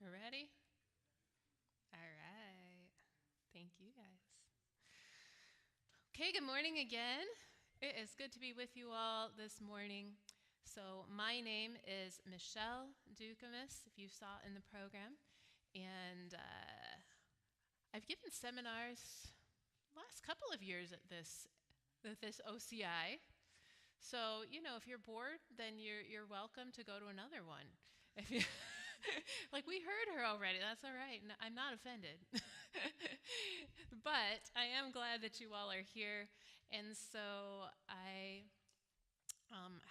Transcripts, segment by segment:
Ready? All right. Thank you, guys. Okay, good morning again. It is good to be with you all this morning. So, my name is Michelle Doucoumes, if you saw in the program, and I've given seminars last couple of years at this OCI. So, if you're bored, then you're welcome to go to another one. If you like, we heard her already. That's all right. No, I'm not offended. But I am glad that you all are here. And so I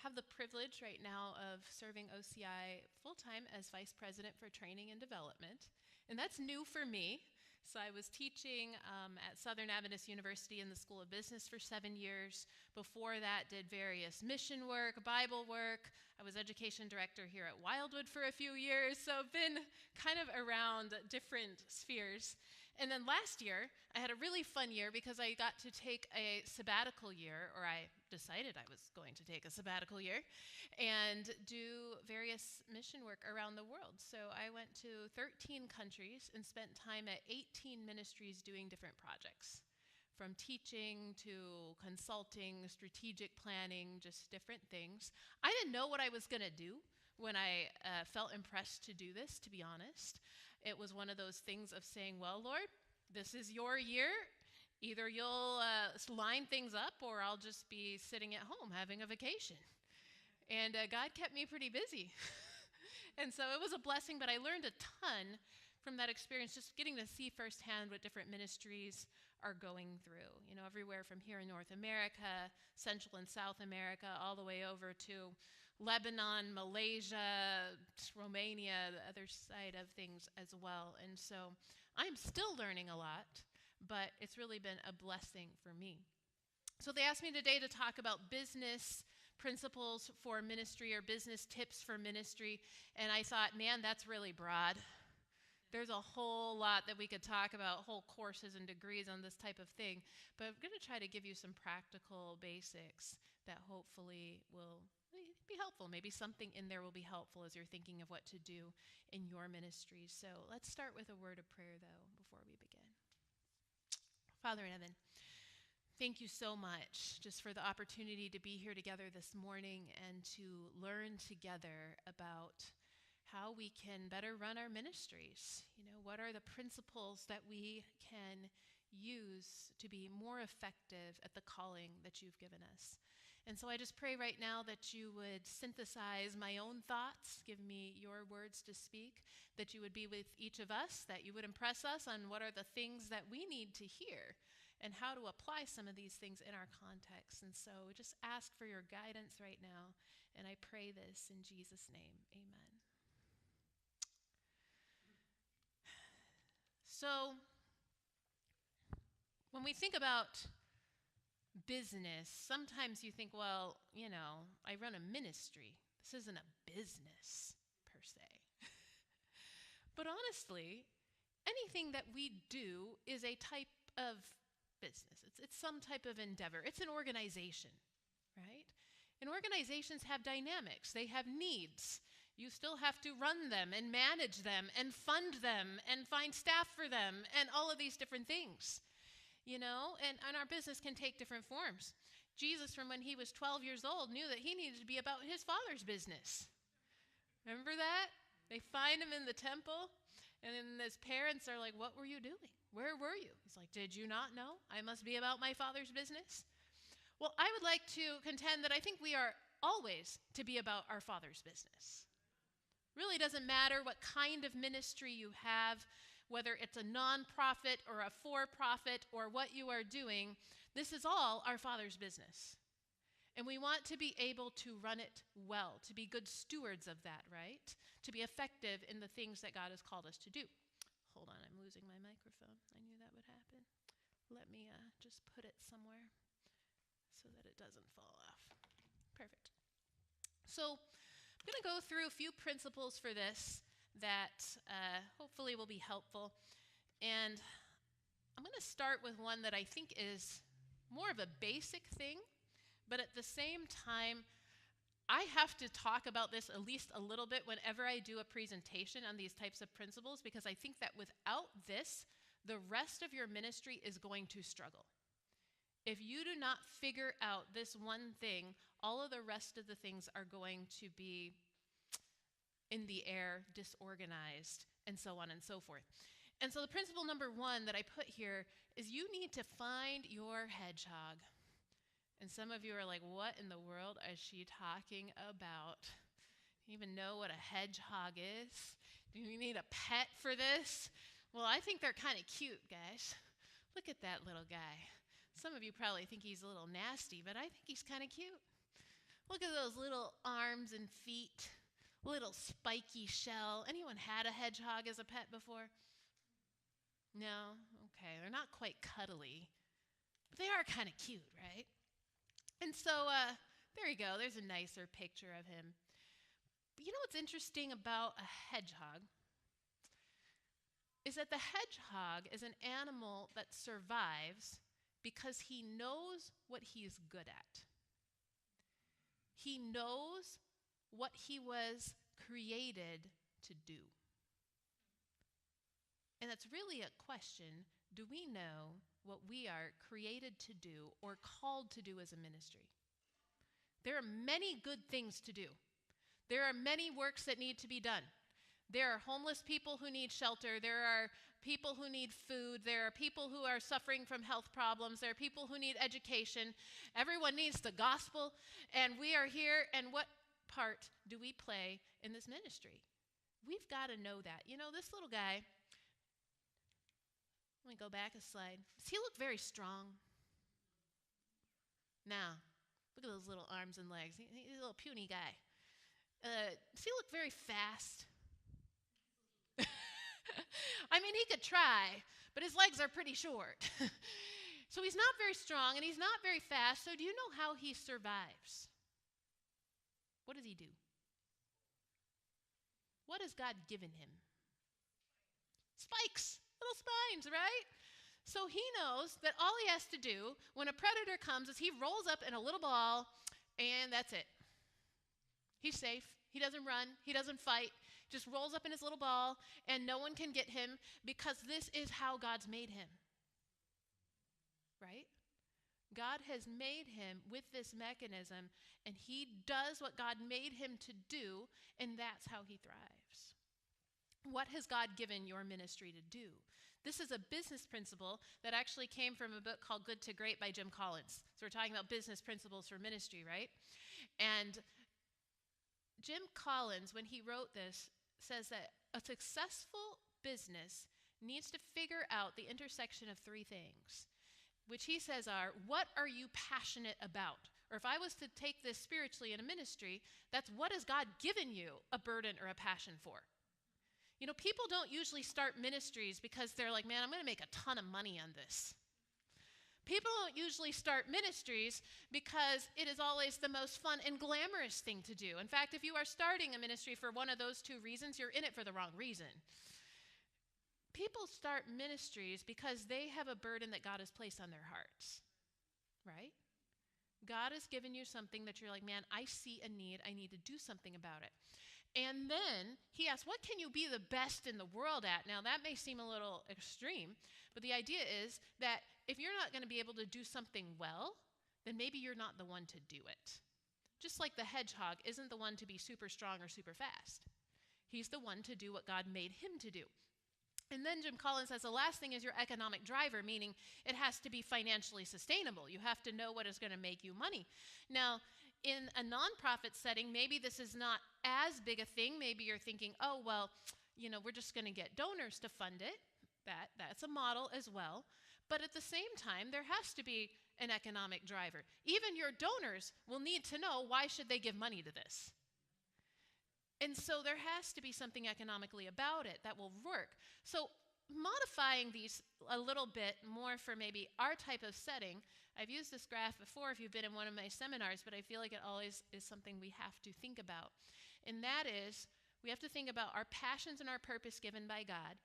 have the privilege right now of serving OCI full-time as Vice President for Training and Development. And that's new for me. So I was teaching at Southern Adventist University in the School of Business for 7 years. Before that, did various mission work, Bible work. I was education director here at Wildwood for a few years. So I've been kind of around different spheres. And then last year, I had a really fun year because I got to take a sabbatical year, or I decided I was going to take a sabbatical year, and do various mission work around the world. So I went to 13 countries and spent time at 18 ministries doing different projects, from teaching to consulting, strategic planning, just different things. I didn't know what I was going to do when I felt impressed to do this, to be honest. It was one of those things of saying, well, Lord, this is your year. Either you'll line things up or I'll just be sitting at home having a vacation. And God kept me pretty busy. And so it was a blessing, but I learned a ton from that experience, just getting to see firsthand what different ministries are going through. Everywhere from here in North America, Central and South America, all the way over to Lebanon, Malaysia, Romania, the other side of things as well. And so I'm still learning a lot, but it's really been a blessing for me. So they asked me today to talk about business principles for ministry or business tips for ministry. And I thought, man, that's really broad. There's a whole lot that we could talk about, whole courses and degrees on this type of thing. But I'm going to try to give you some practical basics that hopefully will be helpful. Maybe something in there will be helpful as you're thinking of what to do in your ministries. So let's start with a word of prayer, though, before we begin. Father in heaven, thank you so much just for the opportunity to be here together this morning and to learn together about how we can better run our ministries. What are the principles that we can use to be more effective at the calling that you've given us. And so I just pray right now that you would synthesize my own thoughts, give me your words to speak, that you would be with each of us, that you would impress us on what are the things that we need to hear and how to apply some of these things in our context. And so just ask for your guidance right now, and I pray this in Jesus' name. Amen. So when we think about business, sometimes you think, well, I run a ministry. This isn't a business per se. But honestly, anything that we do is a type of business. It's some type of endeavor. It's an organization, right? And organizations have dynamics. They have needs. You still have to run them and manage them and fund them and find staff for them and all of these different things, and our business can take different forms. Jesus, from when he was 12 years old, knew that he needed to be about his Father's business. Remember that? They find him in the temple, and then his parents are like, what were you doing? Where were you? He's like, did you not know I must be about my Father's business? Well, I would like to contend that I think we are always to be about our Father's business. Really doesn't matter what kind of ministry you have, whether it's a nonprofit or a for-profit or what you are doing, this is all our Father's business. And we want to be able to run it well, to be good stewards of that, right? To be effective in the things that God has called us to do. Hold on, I'm losing my microphone. I knew that would happen. Let me just put it somewhere so that it doesn't fall off. Perfect. So I'm going to go through a few principles for this that hopefully will be helpful. And I'm going to start with one that I think is more of a basic thing, but at the same time, I have to talk about this at least a little bit whenever I do a presentation on these types of principles, because I think that without this, the rest of your ministry is going to struggle. If you do not figure out this one thing, all of the rest of the things are going to be in the air, disorganized, and so on and so forth. And so the principle number 1 that I put here is you need to find your hedgehog. And some of you are like, what in the world is she talking about? Do you even know what a hedgehog is? Do you need a pet for this? Well, I think they're kind of cute, guys. Look at that little guy. Some of you probably think he's a little nasty, but I think he's kind of cute. Look at those little arms and feet, little spiky shell. Anyone had a hedgehog as a pet before? No? Okay, they're not quite cuddly, but they are kind of cute, right? And so there you go. There's a nicer picture of him. But you know what's interesting about a hedgehog is that the hedgehog is an animal that survives because he knows what he's good at. He knows what he was created to do. And that's really a question. Do we know what we are created to do or called to do as a ministry? There are many good things to do. There are many works that need to be done. There are homeless people who need shelter. There are people who need food. There are people who are suffering from health problems. There are people who need education. Everyone needs the gospel. And we are here, and what part do we play in this ministry? We've got to know that. You know, this little guy, let me go back a slide. Does he look very strong? Now, look at those little arms and legs. He's a little puny guy. Does he look very fast? I mean, he could try, but his legs are pretty short. So he's not very strong, and he's not very fast. So do you know how he survives? What does he do? What has God given him? Spikes. Little spines, right? So he knows that all he has to do when a predator comes is he rolls up in a little ball, and that's it. He's safe. He doesn't run. He doesn't fight. Just rolls up in his little ball, and no one can get him because this is how God's made him. Right? God has made him with this mechanism, and he does what God made him to do, and that's how he thrives. What has God given your ministry to do? This is a business principle that actually came from a book called Good to Great by Jim Collins. So we're talking about business principles for ministry, right? And Jim Collins, when he wrote this, says that a successful business needs to figure out the intersection of 3 things, which he says are, what are you passionate about? Or if I was to take this spiritually in a ministry, that's what has God given you a burden or a passion for? You know, people don't usually start ministries because they're like, man, I'm going to make a ton of money on this. People don't usually start ministries because it is always the most fun and glamorous thing to do. In fact, if you are starting a ministry for one of those 2 reasons, you're in it for the wrong reason. People start ministries because they have a burden that God has placed on their hearts, right? God has given you something that you're like, man, I see a need. I need to do something about it. And then he asks, what can you be the best in the world at? Now, that may seem a little extreme, but the idea is that if you're not going to be able to do something well, then maybe you're not the one to do it. Just like the hedgehog isn't the one to be super strong or super fast. He's the one to do what God made him to do. And then Jim Collins says the last thing is your economic driver, meaning it has to be financially sustainable. You have to know what is going to make you money. Now, in a nonprofit setting, maybe this is not as big a thing. Maybe you're thinking, oh, well, you know, we're just going to get donors to fund it. That's a model as well. But at the same time, there has to be an economic driver. Even your donors will need to know, why should they give money to this? And so there has to be something economically about it that will work. So modifying these a little bit more for maybe our type of setting, I've used this graph before if you've been in one of my seminars, but I feel like it always is something we have to think about. And that is, we have to think about our passions and our purpose given by God,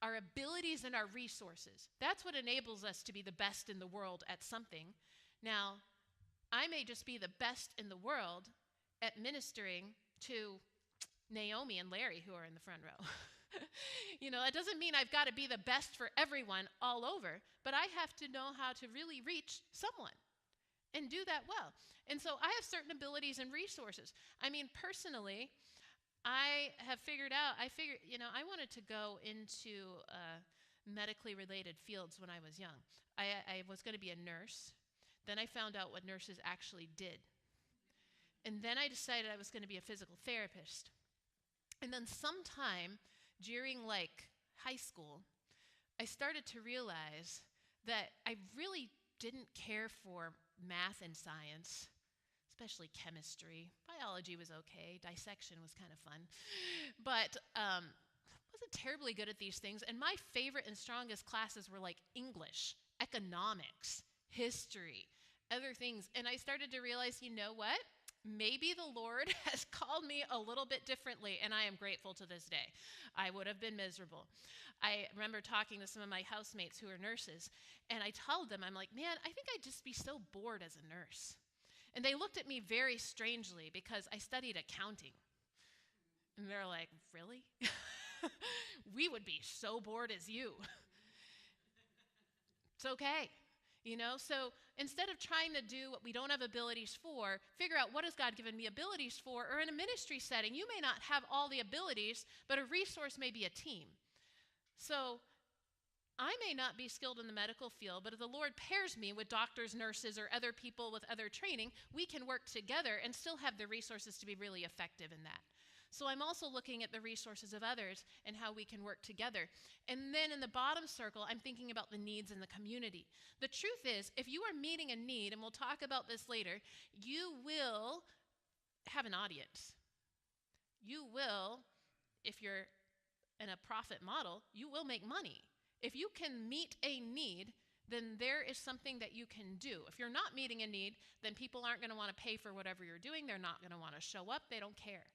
our abilities and our resources. That's what enables us to be the best in the world at something. Now, I may just be the best in the world at ministering to Naomi and Larry, who are in the front row. That doesn't mean I've got to be the best for everyone all over, but I have to know how to really reach someone and do that well. And so I have certain abilities and resources. Personally, I figured I wanted to go into medically related fields when I was young. I was going to be a nurse. Then I found out what nurses actually did. And then I decided I was going to be a physical therapist. And then sometime during high school, I started to realize that I really didn't care for math and science, especially chemistry. Biology was okay. Dissection was kind of fun. But wasn't terribly good at these things. And my favorite and strongest classes were English, economics, history, other things. And I started to realize, you know what? Maybe the Lord has called me a little bit differently, and I am grateful to this day. I would have been miserable. I remember talking to some of my housemates who are nurses, and I told them, I'm like, man, I think I'd just be so bored as a nurse. And they looked at me very strangely because I studied accounting. And they're like, really? We would be so bored as you. It's okay. So instead of trying to do what we don't have abilities for, figure out what has God given me abilities for, or in a ministry setting, you may not have all the abilities, but a resource may be a team. So I may not be skilled in the medical field, but if the Lord pairs me with doctors, nurses, or other people with other training, we can work together and still have the resources to be really effective in that. So I'm also looking at the resources of others and how we can work together. And then in the bottom circle, I'm thinking about the needs in the community. The truth is, if you are meeting a need, and we'll talk about this later, you will have an audience. You will, if you're in a profit model, you will make money. If you can meet a need, then there is something that you can do. If you're not meeting a need, then people aren't going to want to pay for whatever you're doing. They're not going to want to show up. They don't care.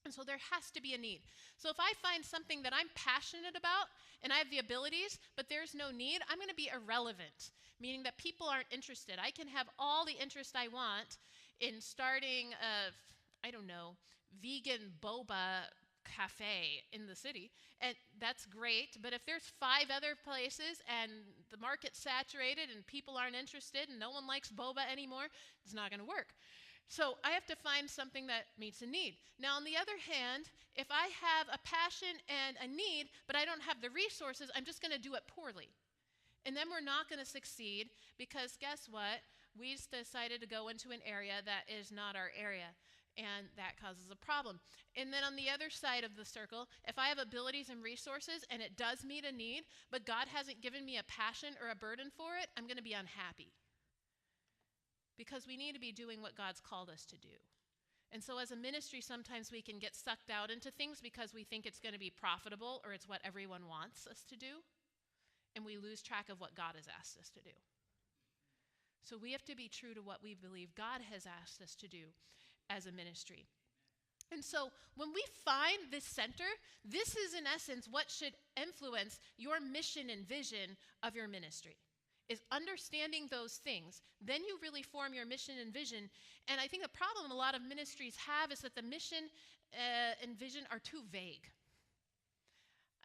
And so there has to be a need. So if I find something that I'm passionate about and I have the abilities, but there's no need, I'm going to be irrelevant, meaning that people aren't interested. I can have all the interest I want in starting vegan boba cafe in the city, and that's great. But if there's 5 other places and the market's saturated and people aren't interested and no one likes boba anymore, it's not going to work. So I have to find something that meets a need. Now, on the other hand, if I have a passion and a need, but I don't have the resources, I'm just going to do it poorly. And then we're not going to succeed because guess what? We decided to go into an area that is not our area, and that causes a problem. And then on the other side of the circle, if I have abilities and resources and it does meet a need, but God hasn't given me a passion or a burden for it, I'm going to be unhappy. Because we need to be doing what God's called us to do. And so as a ministry, sometimes we can get sucked out into things because we think it's going to be profitable or it's what everyone wants us to do. And we lose track of what God has asked us to do. So we have to be true to what we believe God has asked us to do as a ministry. And so when we find this center, this is in essence what should influence your mission and vision of your ministry. Is understanding those things. Then you really form your mission and vision. And I think the problem a lot of ministries have is that the mission and vision are too vague.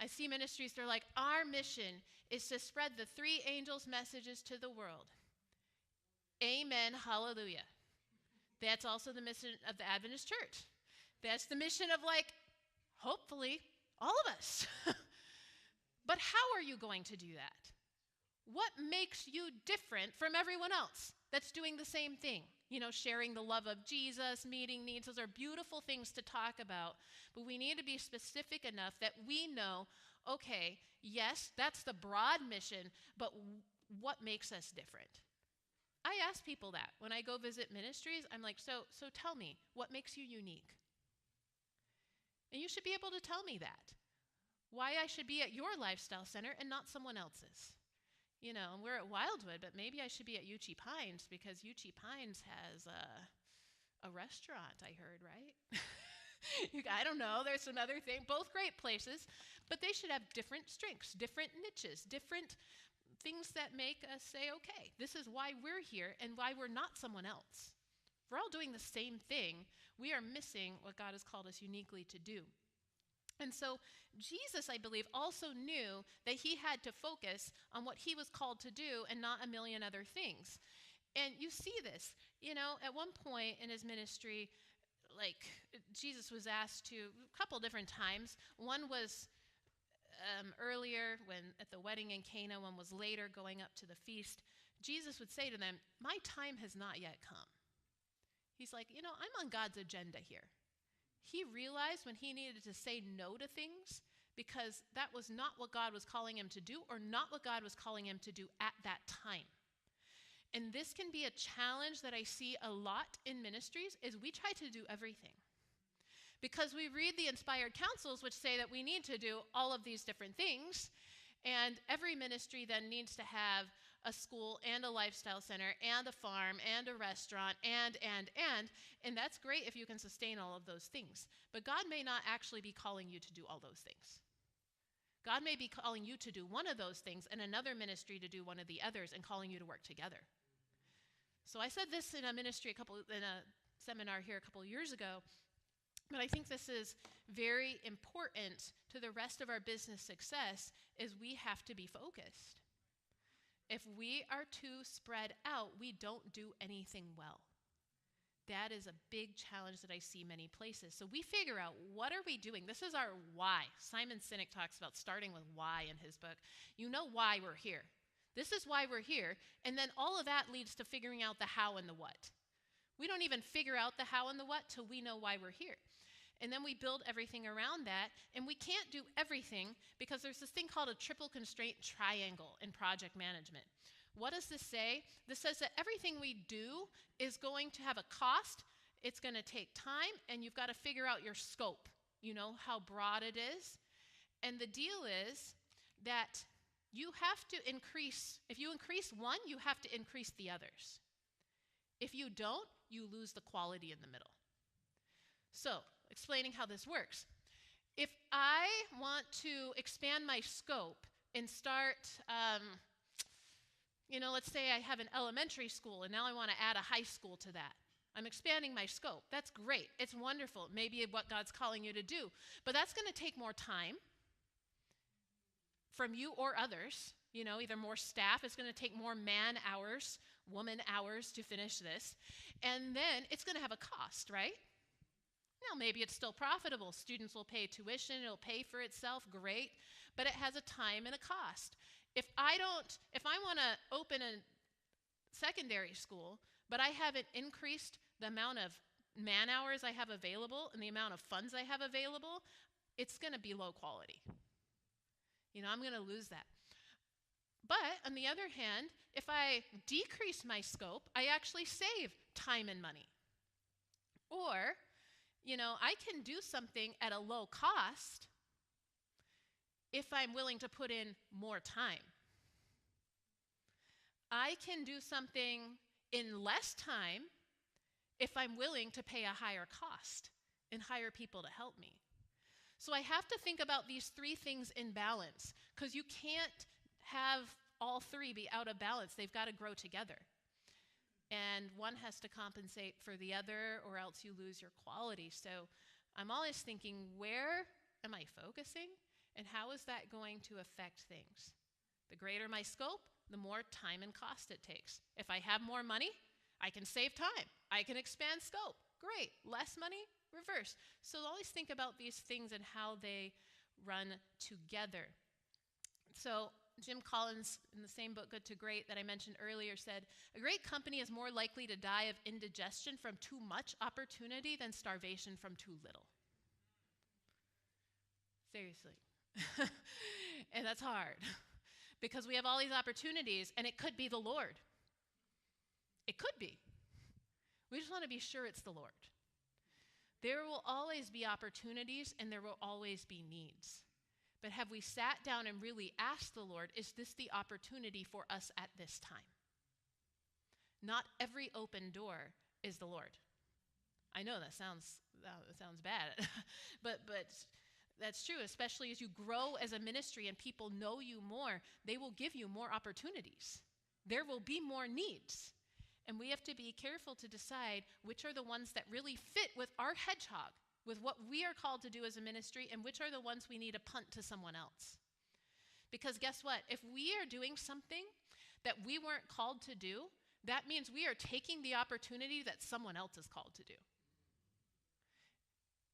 I see ministries, they're like, our mission is to spread the 3 angels' messages to the world. Amen, hallelujah. That's also the mission of the Adventist Church. That's the mission of hopefully, all of us. But how are you going to do that? What makes you different from everyone else that's doing the same thing? Sharing the love of Jesus, meeting needs. Those are beautiful things to talk about. But we need to be specific enough that we know, okay, yes, that's the broad mission, but what makes us different? I ask people that. When I go visit ministries, I'm like, so tell me, what makes you unique? And you should be able to tell me that. Why I should be at your lifestyle center and not someone else's. We're at Wildwood, but maybe I should be at Uchee Pines because Uchee Pines has a restaurant, I heard, right? I don't know. There's another thing. Both great places, but they should have different strengths, different niches, different things that make us say, okay, this is why we're here and why we're not someone else. If we're all doing the same thing, we are missing what God has called us uniquely to do. And so Jesus, I believe, also knew that he had to focus on what he was called to do and not a million other things. And you see this, at one point in his ministry, like Jesus was asked to a couple different times. One was earlier when at the wedding in Cana, one was later going up to the feast. Jesus would say to them, "My time has not yet come." He's like, I'm on God's agenda here. He realized when he needed to say no to things because that was not what God was calling him to do or not what God was calling him to do at that time. And this can be a challenge that I see a lot in ministries is we try to do everything. Because we read the inspired counsels which say that we need to do all of these different things. And every ministry then needs to have a school and a lifestyle center and a farm and a restaurant and that's great if you can sustain all of those things. But God may not actually be calling you to do all those things. God may be calling you to do one of those things and another ministry to do one of the others and calling you to work together. So I said this in a seminar here a couple of years ago, but I think this is very important to the rest of our business success is we have to be focused. If we are too spread out, we don't do anything well. That is a big challenge that I see many places. So we figure out, what are we doing? This is our why. Simon Sinek talks about starting with why in his book. You know why we're here. This is why we're here. And then all of that leads to figuring out the how and the what. We don't even figure out the how and the what till we know why we're here. And then we build everything around that. And we can't do everything because there's this thing called a triple constraint triangle in project management. What does this say? This says that everything we do is going to have a cost, it's going to take time, and you've got to figure out your scope, how broad it is. And the deal is that you have to increase, if you increase one, you have to increase the others. If you don't, you lose the quality in the middle. So, explaining how this works. If I want to expand my scope and start, let's say I have an elementary school and now I want to add a high school to that. I'm expanding my scope. That's great. It's wonderful. Maybe what God's calling you to do. But that's going to take more time from you or others. Either more staff. It's going to take more man hours, woman hours to finish this. And then it's going to have a cost, right? Now, maybe it's still profitable. Students will pay tuition. It'll pay for itself. Great. But it has a time and a cost. If I want to open a secondary school, but I haven't increased the amount of man hours I have available and the amount of funds I have available, it's going to be low quality. I'm going to lose that. But on the other hand, if I decrease my scope, I actually save time and money. Or, I can do something at a low cost if I'm willing to put in more time. I can do something in less time if I'm willing to pay a higher cost and hire people to help me. So I have to think about these three things in balance because you can't have all three be out of balance. They've got to grow together. And one has to compensate for the other or else you lose your quality. So I'm always thinking, where am I focusing? And how is that going to affect things? The greater my scope, the more time and cost it takes. If I have more money, I can save time. I can expand scope. Great. Less money, reverse. So always think about these things and how they run together. So Jim Collins, in the same book, Good to Great, that I mentioned earlier, said, a great company is more likely to die of indigestion from too much opportunity than starvation from too little. Seriously. And that's hard because we have all these opportunities and it could be the Lord. It could be. We just want to be sure it's the Lord. There will always be opportunities and there will always be needs. But have we sat down and really asked the Lord, is this the opportunity for us at this time? Not every open door is the Lord. I know that sounds bad, but that's true, especially as you grow as a ministry and people know you more, they will give you more opportunities. There will be more needs. And we have to be careful to decide which are the ones that really fit with our hedgehog, with what we are called to do as a ministry, and which are the ones we need to punt to someone else. Because guess what? If we are doing something that we weren't called to do, that means we are taking the opportunity that someone else is called to do.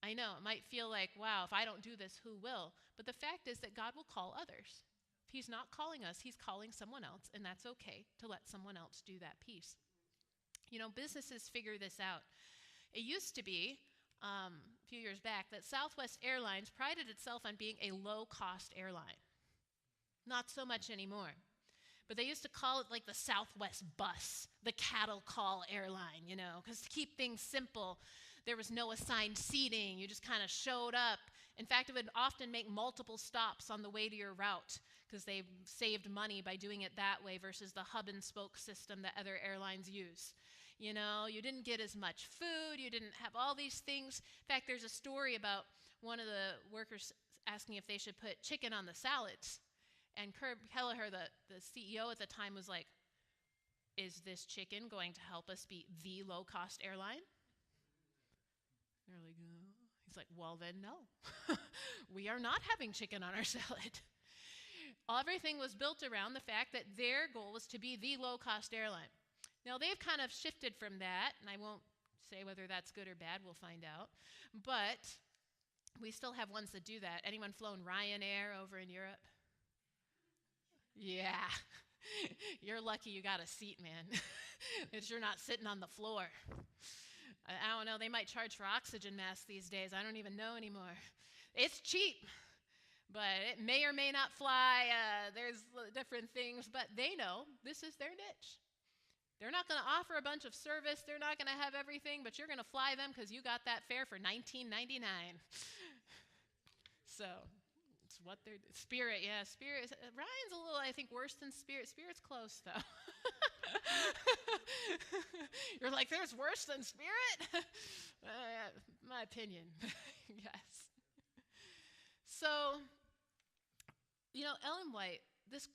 I know, it might feel like, wow, if I don't do this, who will? But the fact is that God will call others. If he's not calling us, he's calling someone else, and that's okay to let someone else do that piece. You know, businesses figure this out. It used to be, a few years back, that Southwest Airlines prided itself on being a low-cost airline. Not so much anymore. But they used to call it like the Southwest bus, the cattle call airline, you know, because to keep things simple, there was no assigned seating. You just kind of showed up. In fact, it would often make multiple stops on the way to your route because they saved money by doing it that way versus the hub and spoke system that other airlines use. You know, you didn't get as much food. You didn't have all these things. In fact, there's a story about one of the workers asking if they should put chicken on the salads. And Herb Kelleher, the CEO at the time, was like, is this chicken going to help us be the low-cost airline? They're like, oh. He's like, well, then no. We are not having chicken on our salad. Everything was built around the fact that their goal was to be the low-cost airline. Now, they've kind of shifted from that, and I won't say whether that's good or bad. We'll find out. But we still have ones that do that. Anyone flown Ryanair over in Europe? Yeah. You're lucky you got a seat, man. That you're not sitting on the floor. I don't know. They might charge for oxygen masks these days. I don't even know anymore. It's cheap, but it may or may not fly. There's different things, but they know this is their niche. They're not going to offer a bunch of service. They're not going to have everything, but you're going to fly them because you got that fare for $19.99. So it's what they're Spirit, yeah, Spirit. Ryan's a little, I think, worse than Spirit. Spirit's close, though. You're like, there's worse than Spirit? My opinion, yes. So, you know, Ellen White,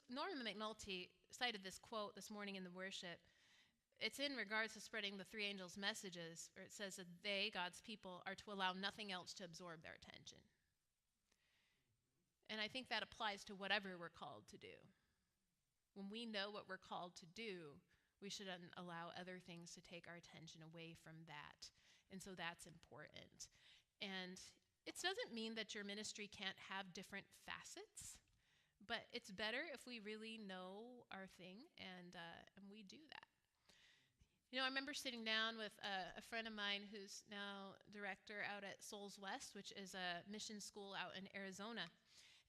Norman McNulty cited this quote this morning in the worship. It's in regards to spreading the three angels' messages, where it says that they, God's people, are to allow nothing else to absorb their attention. And I think that applies to whatever we're called to do. When we know what we're called to do, we shouldn't allow other things to take our attention away from that. And so that's important. And it doesn't mean that your ministry can't have different facets, but it's better if we really know our thing and we do that. You know, I remember sitting down with a friend of mine who's now director out at Souls West, which is a mission school out in Arizona.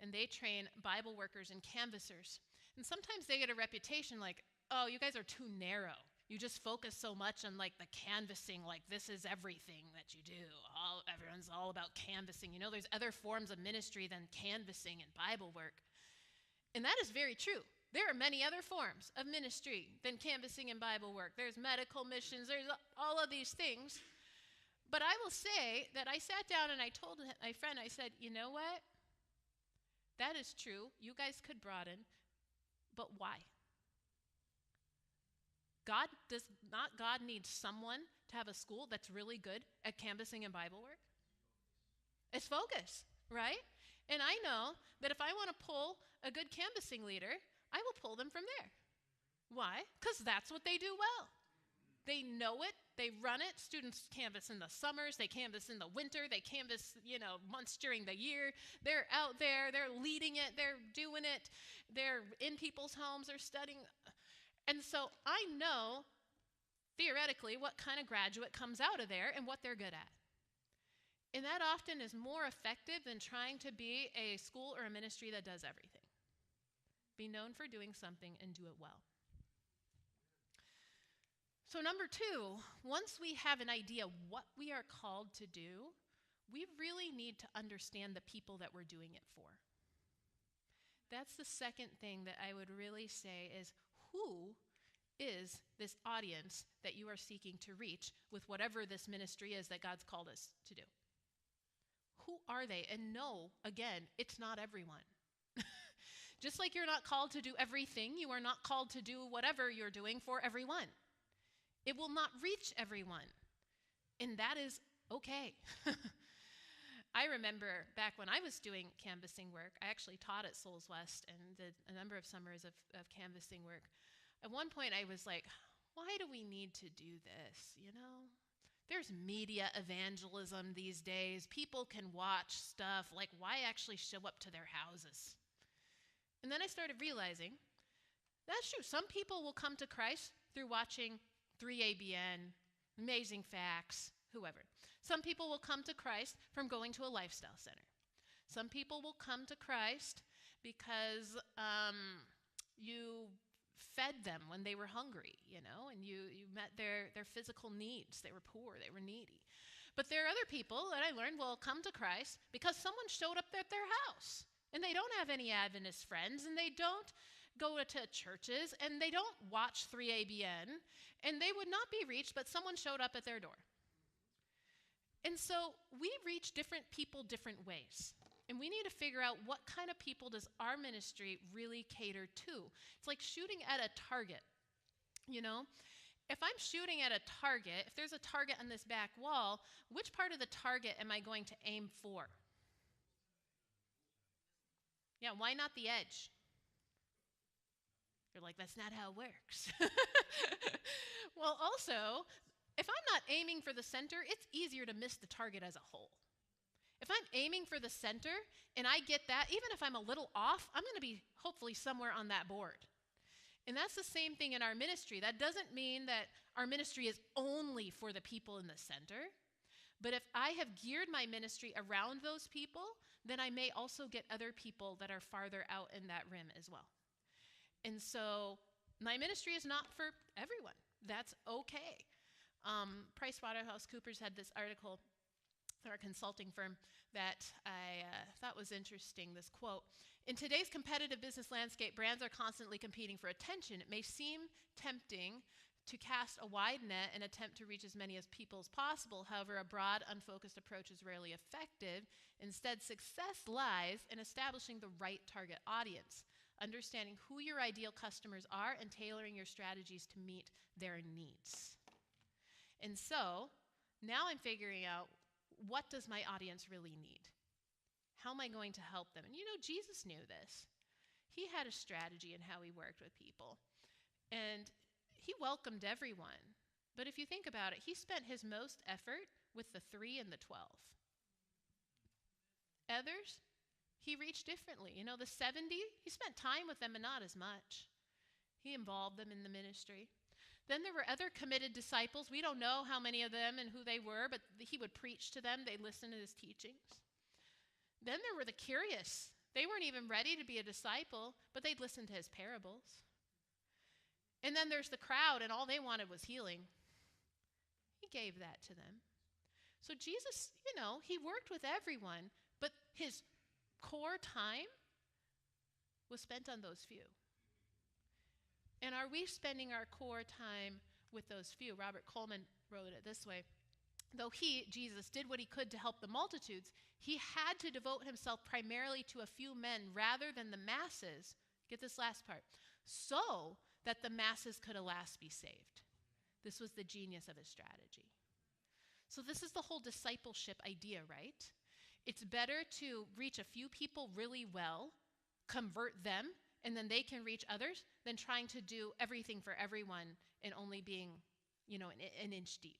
And they train Bible workers and canvassers. And sometimes they get a reputation like, oh, you guys are too narrow. You just focus so much on like the canvassing, like this is everything that you do. Everyone's all about canvassing. You know, there's other forms of ministry than canvassing and Bible work. And that is very true. There are many other forms of ministry than canvassing and Bible work. There's medical missions, there's all of these things. But I will say that I sat down and I told my friend, I said, you know what? That is true. You guys could broaden, but why? Does not God need someone to have a school that's really good at canvassing and Bible work? It's focus, right? And I know that if I want to pull a good canvassing leader, I will pull them from there. Why? Because that's what they do well. They know it. They run it. Students canvass in the summers. They canvass in the winter. They canvass, months during the year. They're out there. They're leading it. They're doing it. They're in people's homes. They're studying. And so I know, theoretically, what kind of graduate comes out of there and what they're good at. And that often is more effective than trying to be a school or a ministry that does everything. Be known for doing something and do it well. So number 2, once we have an idea what we are called to do, we really need to understand the people that we're doing it for. That's the second thing that I would really say is, who is this audience that you are seeking to reach with whatever this ministry is that God's called us to do? Who are they? And no, again, it's not everyone. Just like you're not called to do everything, you are not called to do whatever you're doing for everyone. It will not reach everyone, and that is okay. I remember back when I was doing canvassing work, I actually taught at Souls West and did a number of summers of canvassing work. At one point I was like, why do we need to do this, you know? There's media evangelism these days. People can watch stuff. Like, why actually show up to their houses? And then I started realizing, that's true. Some people will come to Christ through watching 3ABN, Amazing Facts, whoever. Some people will come to Christ from going to a lifestyle center. Some people will come to Christ because you fed them when they were hungry, you know, and you met their physical needs. They were poor, they were needy. But there are other people that I learned will come to Christ because someone showed up at their house, and they don't have any Adventist friends, and they don't go to churches, and they don't watch 3ABN, and they would not be reached, but someone showed up at their door. And so we reach different people different ways. And we need to figure out what kind of people does our ministry really cater to. It's like shooting at a target, you know? If I'm shooting at a target, if there's a target on this back wall, which part of the target am I going to aim for? Yeah, why not the edge? You're like, that's not how it works. Well, also, if I'm not aiming for the center, it's easier to miss the target as a whole. If I'm aiming for the center and I get that, even if I'm a little off, I'm going to be hopefully somewhere on that board. And that's the same thing in our ministry. That doesn't mean that our ministry is only for the people in the center. But if I have geared my ministry around those people, then I may also get other people that are farther out in that rim as well. And so my ministry is not for everyone. That's okay. PricewaterhouseCoopers had this article, our consulting firm, that I thought was interesting, this quote. In today's competitive business landscape, brands are constantly competing for attention. It may seem tempting to cast a wide net and attempt to reach as many as people as possible. However, a broad, unfocused approach is rarely effective. Instead, success lies in establishing the right target audience, understanding who your ideal customers are, and tailoring your strategies to meet their needs. And so, now I'm figuring out, what does my audience really need? How am I going to help them? And you know, Jesus knew this. He had a strategy in how he worked with people. And he welcomed everyone. But if you think about it, he spent his most effort with the 3 and the 12. Others, he reached differently. You know, the 70, he spent time with them and not as much. He involved them in the ministry. Then there were other committed disciples. We don't know how many of them and who they were, but he would preach to them. They listened to his teachings. Then there were the curious. They weren't even ready to be a disciple, but they'd listen to his parables. And then there's the crowd, and all they wanted was healing. He gave that to them. So Jesus, you know, he worked with everyone, but his core time was spent on those few. And are we spending our core time with those few? Robert Coleman wrote it this way. Though he, Jesus, did what he could to help the multitudes, he had to devote himself primarily to a few men rather than the masses. Get this last part. So that the masses could alas be saved. This was the genius of his strategy. So this is the whole discipleship idea, right? It's better to reach a few people really well, convert them, and then they can reach others, than trying to do everything for everyone and only being, you know, an inch deep.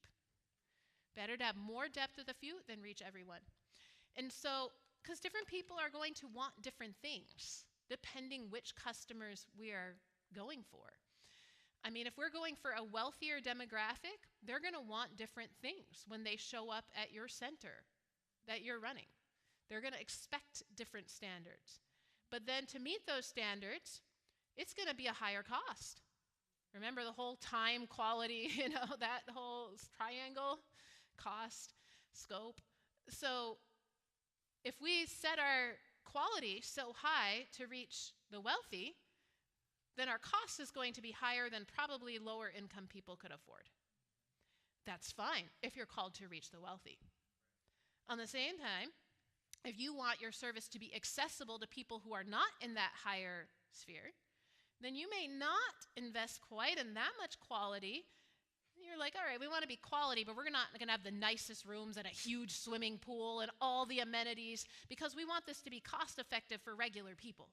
Better to have more depth with a few than reach everyone. And so, because different people are going to want different things, depending which customers we are going for. I mean, if we're going for a wealthier demographic, they're going to want different things when they show up at your center that you're running. They're going to expect different standards. But then to meet those standards, it's going to be a higher cost. Remember the whole time, quality, you know, that whole triangle, cost, scope. So if we set our quality so high to reach the wealthy, then our cost is going to be higher than probably lower income people could afford. That's fine if you're called to reach the wealthy. On the same time, if you want your service to be accessible to people who are not in that higher sphere, then you may not invest quite in that much quality. you're like, all right, we want to be quality, but we're not going to have the nicest rooms and a huge swimming pool and all the amenities because we want this to be cost effective for regular people.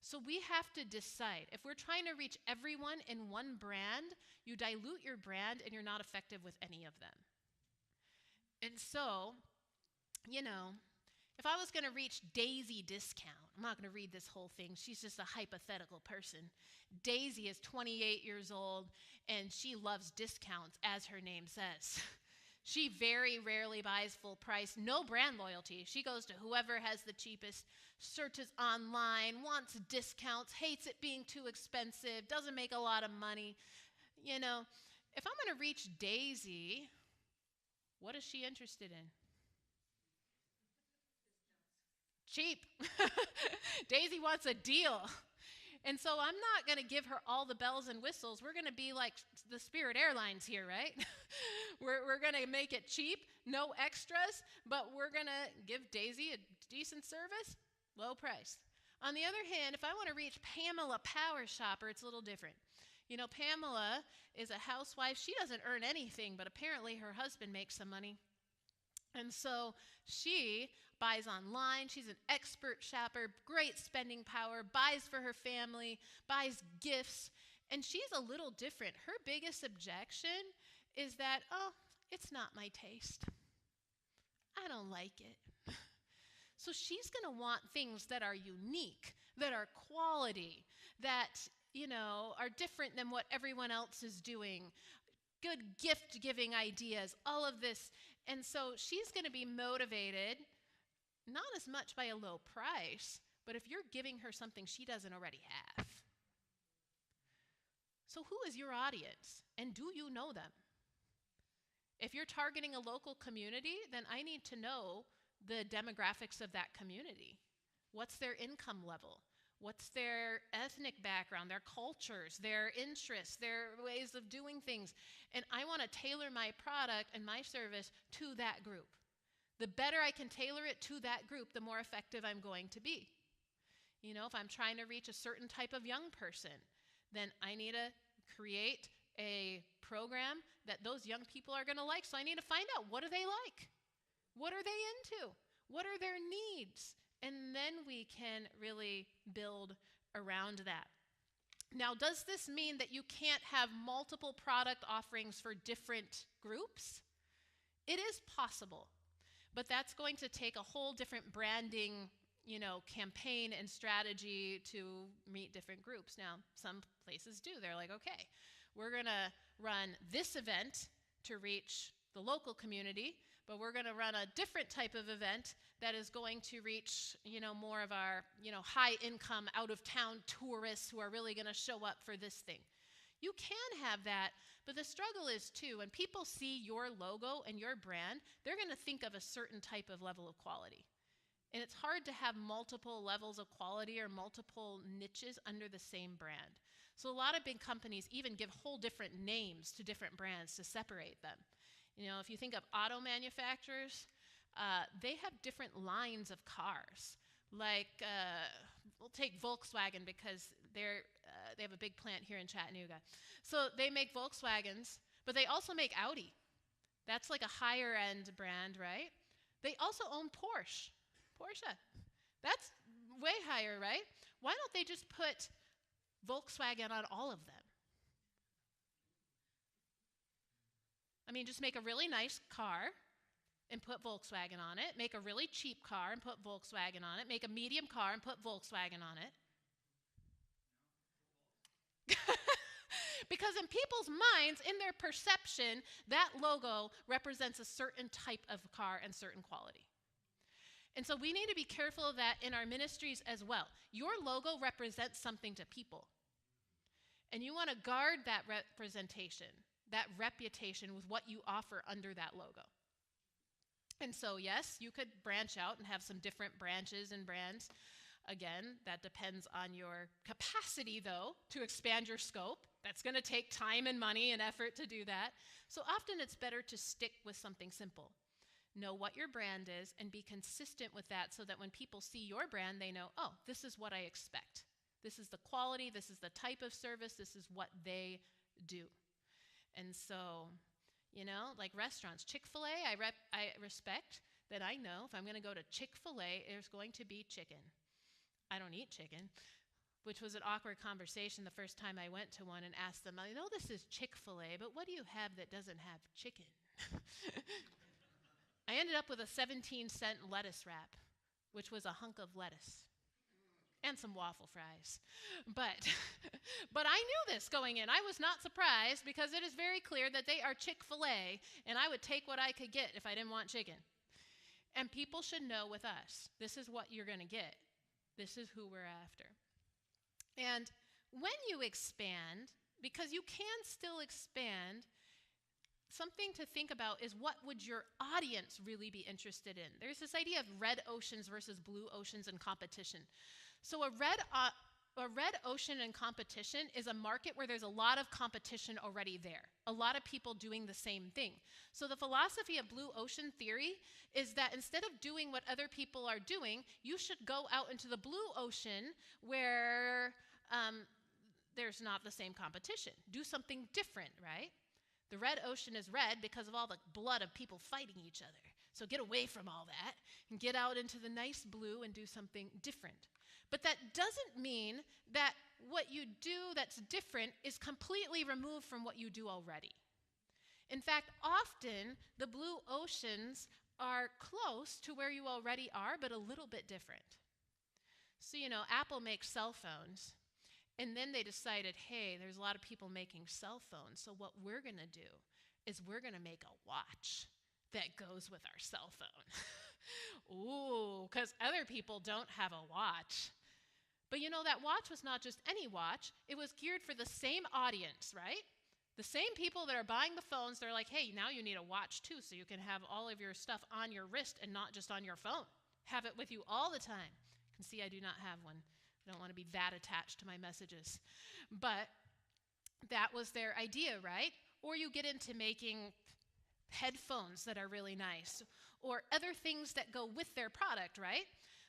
So we have to decide. If we're trying to reach everyone in one brand, you dilute your brand and you're not effective with any of them. And so, if I was going to reach Daisy Discount, I'm not going to read this whole thing. She's just a hypothetical person. Daisy is 28 years old, and she loves discounts, as her name says. She very rarely buys full price, no brand loyalty. She goes to whoever has the cheapest, searches online, wants discounts, hates it being too expensive, doesn't make a lot of money. If I'm going to reach Daisy, what is she interested in? Cheap. Daisy wants a deal. And so I'm not going to give her all the bells and whistles. We're going to be like the Spirit Airlines here, right? We're going to make it cheap, no extras, but we're going to give Daisy a decent service, low price. On the other hand, if I want to reach Pamela Power Shopper, it's a little different. Pamela is a housewife. She doesn't earn anything, but apparently her husband makes some money. And so she buys online. She's an expert shopper, great spending power, buys for her family, buys gifts. And she's a little different. Her biggest objection is that, it's not my taste. I don't like it. So she's going to want things that are unique, that are quality, that, are different than what everyone else is doing. Good gift-giving ideas, all of this. And so she's going to be motivated not as much by a low price, but if you're giving her something she doesn't already have. So who is your audience? And do you know them? If you're targeting a local community, then I need to know the demographics of that community. What's their income level? What's their ethnic background, their cultures, their interests, their ways of doing things? And I want to tailor my product and my service to that group. The better I can tailor it to that group, the more effective I'm going to be. If I'm trying to reach a certain type of young person, then I need to create a program that those young people are going to like. So I need to find out, what do they like? What are they into? What are their needs? And then we can really build around that. Now, does this mean that you can't have multiple product offerings for different groups? It is possible, but that's going to take a whole different branding, campaign and strategy to meet different groups. Now, some places do. They're like, okay, we're going to run this event to reach the local community, but we're going to run a different type of event that is going to reach, more of our, high-income, out-of-town tourists who are really going to show up for this thing. You can have that, but the struggle is, too, when people see your logo and your brand, they're going to think of a certain type of level of quality. And it's hard to have multiple levels of quality or multiple niches under the same brand. So a lot of big companies even give whole different names to different brands to separate them. If you think of auto manufacturers, they have different lines of cars. Like, we'll take Volkswagen because they have a big plant here in Chattanooga. So they make Volkswagens, but they also make Audi. That's like a higher end brand, right? They also own Porsche. That's way higher, right? Why don't they just put Volkswagen on all of them? Just make a really nice car and put Volkswagen on it. Make a really cheap car and put Volkswagen on it. Make a medium car and put Volkswagen on it. Because in people's minds, in their perception, that logo represents a certain type of car and certain quality. And so we need to be careful of that in our ministries as well. Your logo represents something to people. And you want to guard that representation, that reputation with what you offer under that logo. And so, yes, you could branch out and have some different branches and brands. Again, that depends on your capacity, though, to expand your scope. That's going to take time and money and effort to do that. So often it's better to stick with something simple. Know what your brand is and be consistent with that so that when people see your brand, they know, oh, this is what I expect. This is the quality, this is the type of service, this is what they do. And so, like restaurants, Chick-fil-A, I respect that I know if I'm going to go to Chick-fil-A, there's going to be chicken. I don't eat chicken, which was an awkward conversation the first time I went to one and asked them, I know this is Chick-fil-A, but what do you have that doesn't have chicken? I ended up with a 17-cent lettuce wrap, which was a hunk of lettuce and some waffle fries. But I knew this going in. I was not surprised because it is very clear that they are Chick-fil-A, and I would take what I could get if I didn't want chicken. And people should know with us, this is what you're going to get. This is who we're after. And when you expand, because you can still expand, something to think about is what would your audience really be interested in? There's this idea of red oceans versus blue oceans in competition. So a red ocean in competition is a market where there's a lot of competition already there, a lot of people doing the same thing. So the philosophy of blue ocean theory is that instead of doing what other people are doing, you should go out into the blue ocean where there's not the same competition. Do something different, right? The red ocean is red because of all the blood of people fighting each other. So get away from all that and get out into the nice blue and do something different. But that doesn't mean that what you do that's different is completely removed from what you do already. In fact, often the blue oceans are close to where you already are, but a little bit different. So, Apple makes cell phones. And then they decided, hey, there's a lot of people making cell phones. So what we're going to do is we're going to make a watch that goes with our cell phone. Ooh, because other people don't have a watch. But that watch was not just any watch. It was geared for the same audience, right? The same people that are buying the phones, they're like, hey, now you need a watch too, so you can have all of your stuff on your wrist and not just on your phone. Have it with you all the time. You can see I do not have one. I don't want to be that attached to my messages. But that was their idea, right? Or you get into making headphones that are really nice, or other things that go with their product, right?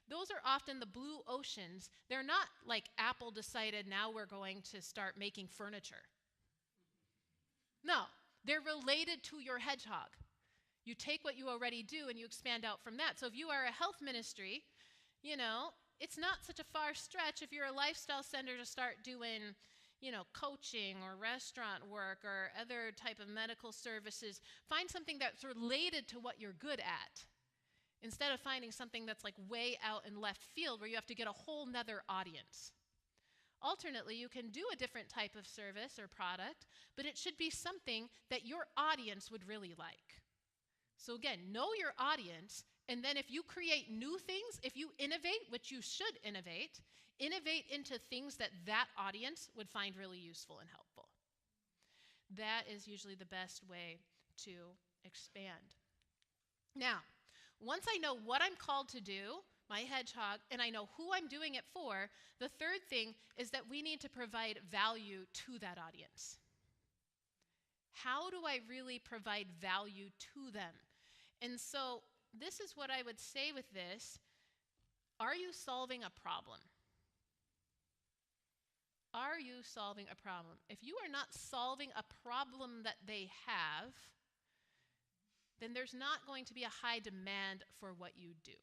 Those are often the blue oceans. They're not like Apple decided now we're going to start making furniture. No, they're related to your hedgehog. You take what you already do and you expand out from that. So if you are a health ministry, it's not such a far stretch if you're a lifestyle center to start doing, coaching or restaurant work or other type of medical services. Find something that's related to what you're good at instead of finding something that's like way out in left field where you have to get a whole nother audience. Alternately, you can do a different type of service or product, but it should be something that your audience would really like. So again, know your audience. And then if you create new things, if you innovate, which you should innovate into things that audience would find really useful and helpful. That is usually the best way to expand. Now, once I know what I'm called to do, my hedgehog, and I know who I'm doing it for, the third thing is that we need to provide value to that audience. How do I really provide value to them? And so this is what I would say with this. Are you solving a problem? Are you solving a problem? If you are not solving a problem that they have, then there's not going to be a high demand for what you do.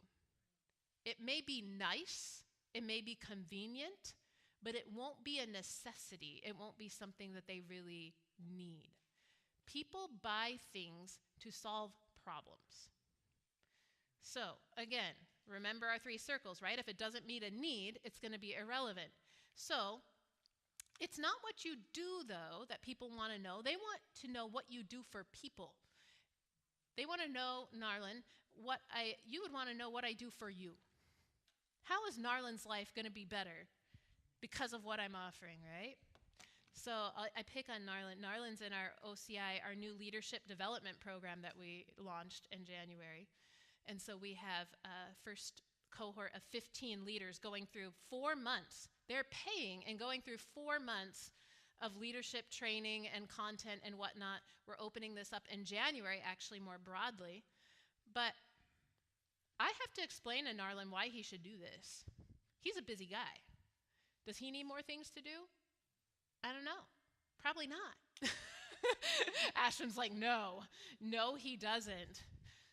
It may be nice, it may be convenient, but it won't be a necessity. It won't be something that they really need. People buy things to solve problems. So, again, remember our 3 circles, right? If it doesn't meet a need, it's going to be irrelevant. So, it's not what you do, though, that people want to know. They want to know what you do for people. They want to know, Narlan, you would want to know what I do for you. How is Narlan's life going to be better because of what I'm offering, right? So I pick on Narlan. Narlan's in our OCI, our new leadership development program that we launched in January. And so we have a first cohort of 15 leaders going through 4 months. They're paying and going through 4 months of leadership training and content and whatnot. We're opening this up in January, actually more broadly. But I have to explain to Narlan why he should do this. He's a busy guy. Does he need more things to do? I don't know. Probably not. Ashton's like, no, he doesn't.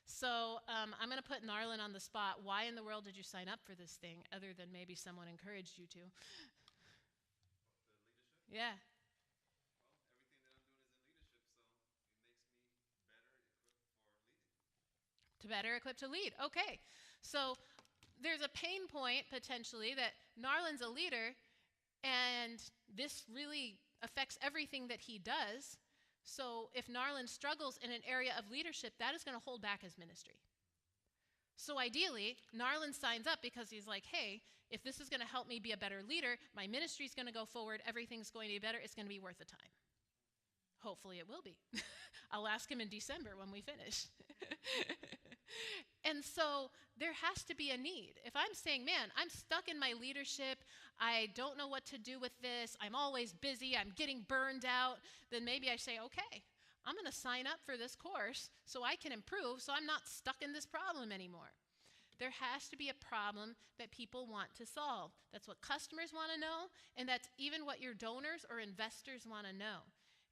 So I'm going to put Narlin on the spot. Why in the world did you sign up for this thing, other than maybe someone encouraged you to? The leadership? Yeah. Well, everything that I'm doing is in leadership, so it makes me better equipped for leading. To better equipped to lead. Okay. So there's a pain point potentially that Narlin's a leader, and this really affects everything that he does. So if Narlin struggles in an area of leadership, that is going to hold back his ministry. So ideally, Narlin signs up because he's like, hey, if this is going to help me be a better leader, my ministry is going to go forward, everything's going to be better, it's going to be worth the time. Hopefully it will be. I'll ask him in December when we finish. And so there has to be a need. If I'm saying, man, I'm stuck in my leadership, I don't know what to do with this, I'm always busy, I'm getting burned out, then maybe I say, okay, I'm going to sign up for this course so I can improve, so I'm not stuck in this problem anymore. There has to be a problem that people want to solve. That's what customers want to know, and that's even what your donors or investors want to know.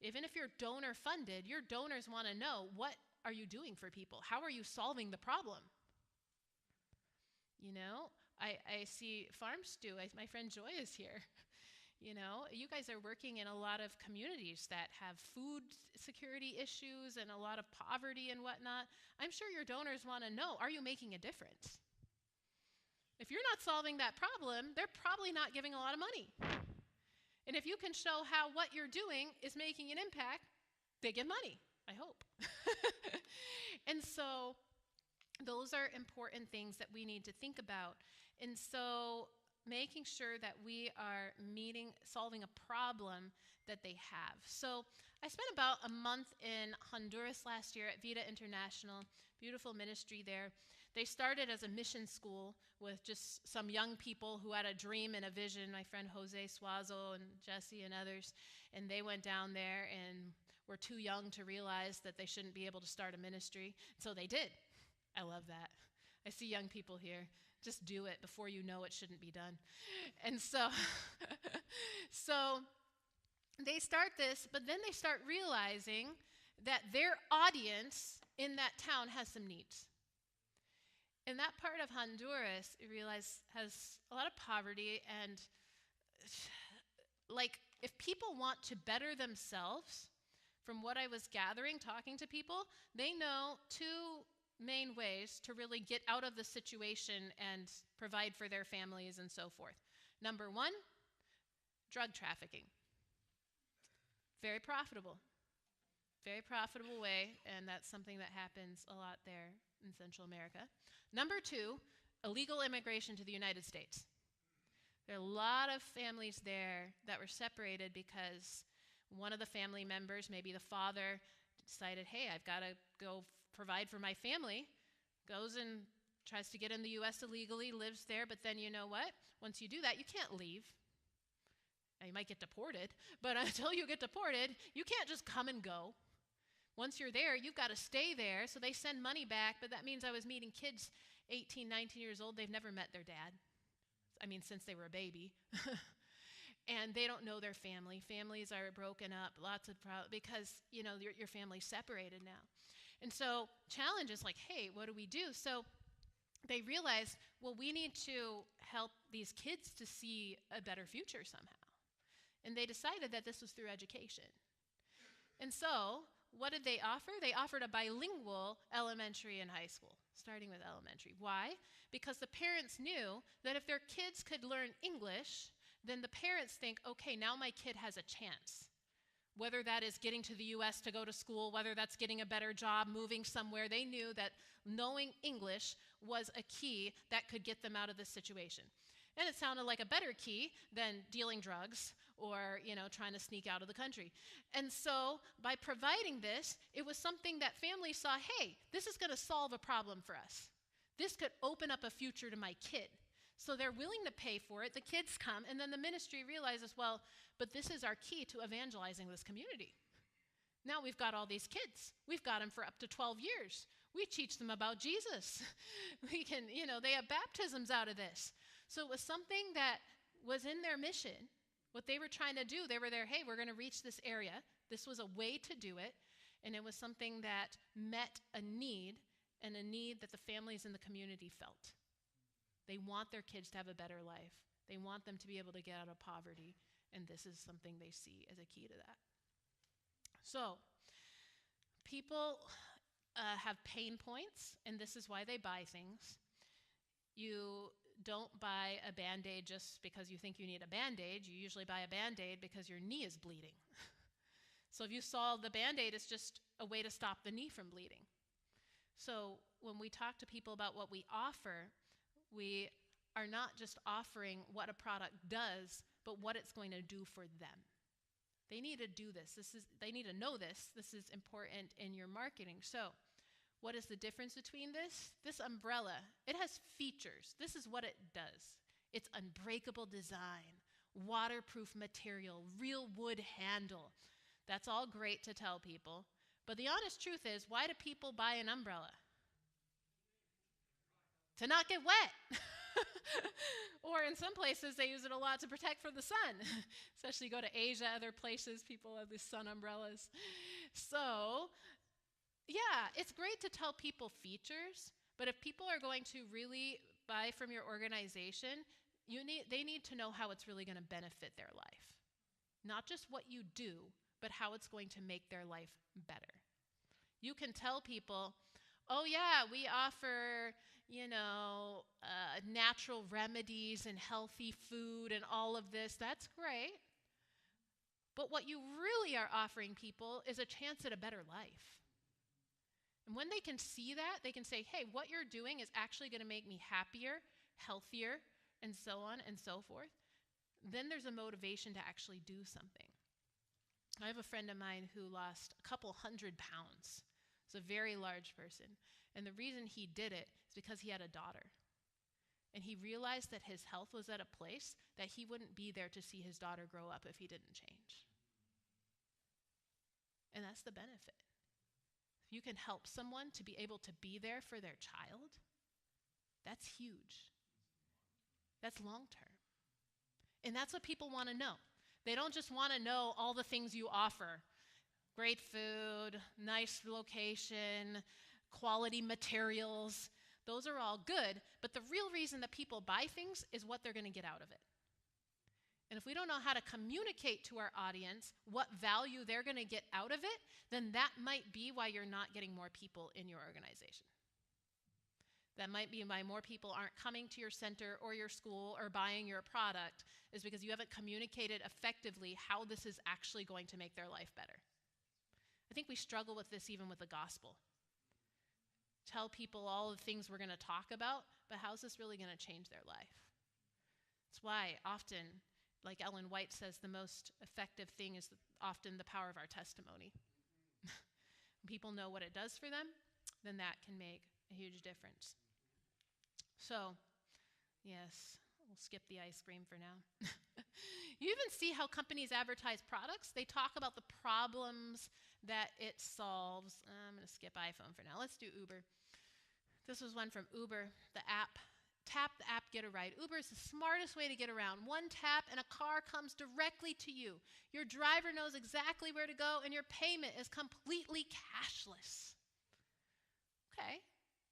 Even if you're donor funded, your donors want to know, what are you doing for people? How are you solving the problem? You know, I see farm stew. My friend Joy is here. You know, you guys are working in a lot of communities that have food security issues and a lot of poverty and whatnot. I'm sure your donors want to know, are you making a difference? If you're not solving that problem, they're probably not giving a lot of money. And if you can show how what you're doing is making an impact, they give money, I hope. And so those are important things that we need to think about. And so making sure that we are solving a problem that they have. So I spent about a month in Honduras last year at Vida International, beautiful ministry there. They started as a mission school with just some young people who had a dream and a vision, my friend Jose Suazo and Jesse and others, and they went down there and were too young to realize that they shouldn't be able to start a ministry, so they did. I love that. I see young people here. Just do it before you know it shouldn't be done. And so, so they start this, but then they start realizing that their audience in that town has some needs. And that part of Honduras, you realize, has a lot of poverty, and like, if people want to better themselves, from what I was gathering, talking to people, they know two main ways to really get out of the situation and provide for their families and so forth. Number one, drug trafficking. Very profitable way, and that's something that happens a lot there in Central America. Number two, illegal immigration to the United States. There are a lot of families there that were separated because one of the family members, maybe the father, decided, hey, I've got to go provide for my family, goes and tries to get in the U.S. illegally, lives there, but then you know what? Once you do that, you can't leave. Now, you might get deported, but until you get deported, you can't just come and go. Once you're there, you've got to stay there, so they send money back, but that means I was meeting kids 18, 19 years old, they've never met their dad. I mean, since they were a baby. And they don't know their family. Families are broken up, lots of problems, because, you know, your family's separated now. And so challenge is like, hey, what do we do? So they realized, well, we need to help these kids to see a better future somehow. And they decided that this was through education. And so what did they offer? They offered a bilingual elementary and high school, starting with elementary. Why? Because the parents knew that if their kids could learn English, then the parents think, okay, now my kid has a chance. Whether that is getting to the U.S. to go to school, whether that's getting a better job, moving somewhere, they knew that knowing English was a key that could get them out of this situation. And it sounded like a better key than dealing drugs or, you know, trying to sneak out of the country. And so by providing this, it was something that families saw, hey, this is going to solve a problem for us. This could open up a future to my kid. So they're willing to pay for it. The kids come, and then the ministry realizes, well, but this is our key to evangelizing this community. Now we've got all these kids. We've got them for up to 12 years. We teach them about Jesus. We can, you know, they have baptisms out of this. So it was something that was in their mission. What they were trying to do, they were there, hey, we're going to reach this area. This was a way to do it, and it was something that met a need, and a need that the families in the community felt. They want their kids to have a better life. They want them to be able to get out of poverty, and this is something they see as a key to that. So, people have pain points, and this is why they buy things. You don't buy a Band-Aid just because you think you need a Band-Aid. You usually buy a Band-Aid because your knee is bleeding. So if you saw the Band-Aid, it's just a way to stop the knee from bleeding. So when we talk to people about what we offer, we are not just offering what a product does, but what it's going to do for them. They need to do this. They need to know this. This is important in your marketing. So what is the difference between this? This umbrella, it has features. This is what it does. It's unbreakable design, waterproof material, real wood handle. That's all great to tell people. But the honest truth is, why do people buy an umbrella? To not get wet. Or in some places, they use it a lot to protect from the sun. Especially you go to Asia, other places, people have these sun umbrellas. So, yeah, it's great to tell people features, but if people are going to really buy from your organization, they need to know how it's really going to benefit their life. Not just what you do, but how it's going to make their life better. You can tell people, oh yeah, we offer, natural remedies and healthy food and all of this. That's great. But what you really are offering people is a chance at a better life. And when they can see that, they can say, hey, what you're doing is actually going to make me happier, healthier, and so on and so forth. Then there's a motivation to actually do something. I have a friend of mine who lost a couple 100 pounds. He's a very large person. And the reason he did it is because he had a daughter. And he realized that his health was at a place that he wouldn't be there to see his daughter grow up if he didn't change. And that's the benefit. If you can help someone to be able to be there for their child, that's huge. That's long term. And that's what people want to know. They don't just want to know all the things you offer. Great food, nice location, quality materials. Those are all good, but the real reason that people buy things is what they're going to get out of it. And if we don't know how to communicate to our audience what value they're going to get out of it, then that might be why you're not getting more people in your organization. That might be why more people aren't coming to your center or your school or buying your product, is because you haven't communicated effectively how this is actually going to make their life better. I think we struggle with this even with the gospel. Tell people all the things we're going to talk about, but how's this really going to change their life? That's why often, like Ellen White says, the most effective thing is often the power of our testimony. When people know what it does for them, then that can make a huge difference. So, yes, we'll skip the ice cream for now. You even see how companies advertise products. They talk about the problems that it solves. I'm going to skip iPhone for now. Let's do Uber. This was one from Uber, the app. Tap the app, get a ride. Uber is the smartest way to get around. One tap and a car comes directly to you. Your driver knows exactly where to go, and your payment is completely cashless. Okay,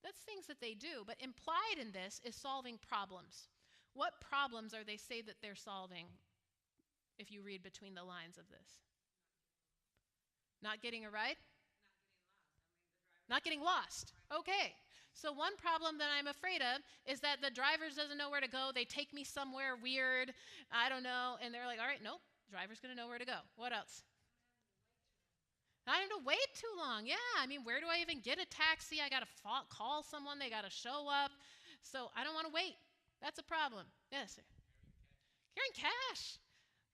that's things that they do, but implied in this is solving problems. What problems are they say that they're solving if you read between the lines of this? Not getting a ride? Not getting lost. Okay. So one problem that I'm afraid of is that the driver doesn't know where to go. They take me somewhere weird. I don't know. And they're like, all right, nope, driver's going to know where to go. What else? I have to wait too long. Yeah, I mean, where do I even get a taxi? I got to call someone. They got to show up. So I don't want to wait. That's a problem. Yes, sir. Carrying cash.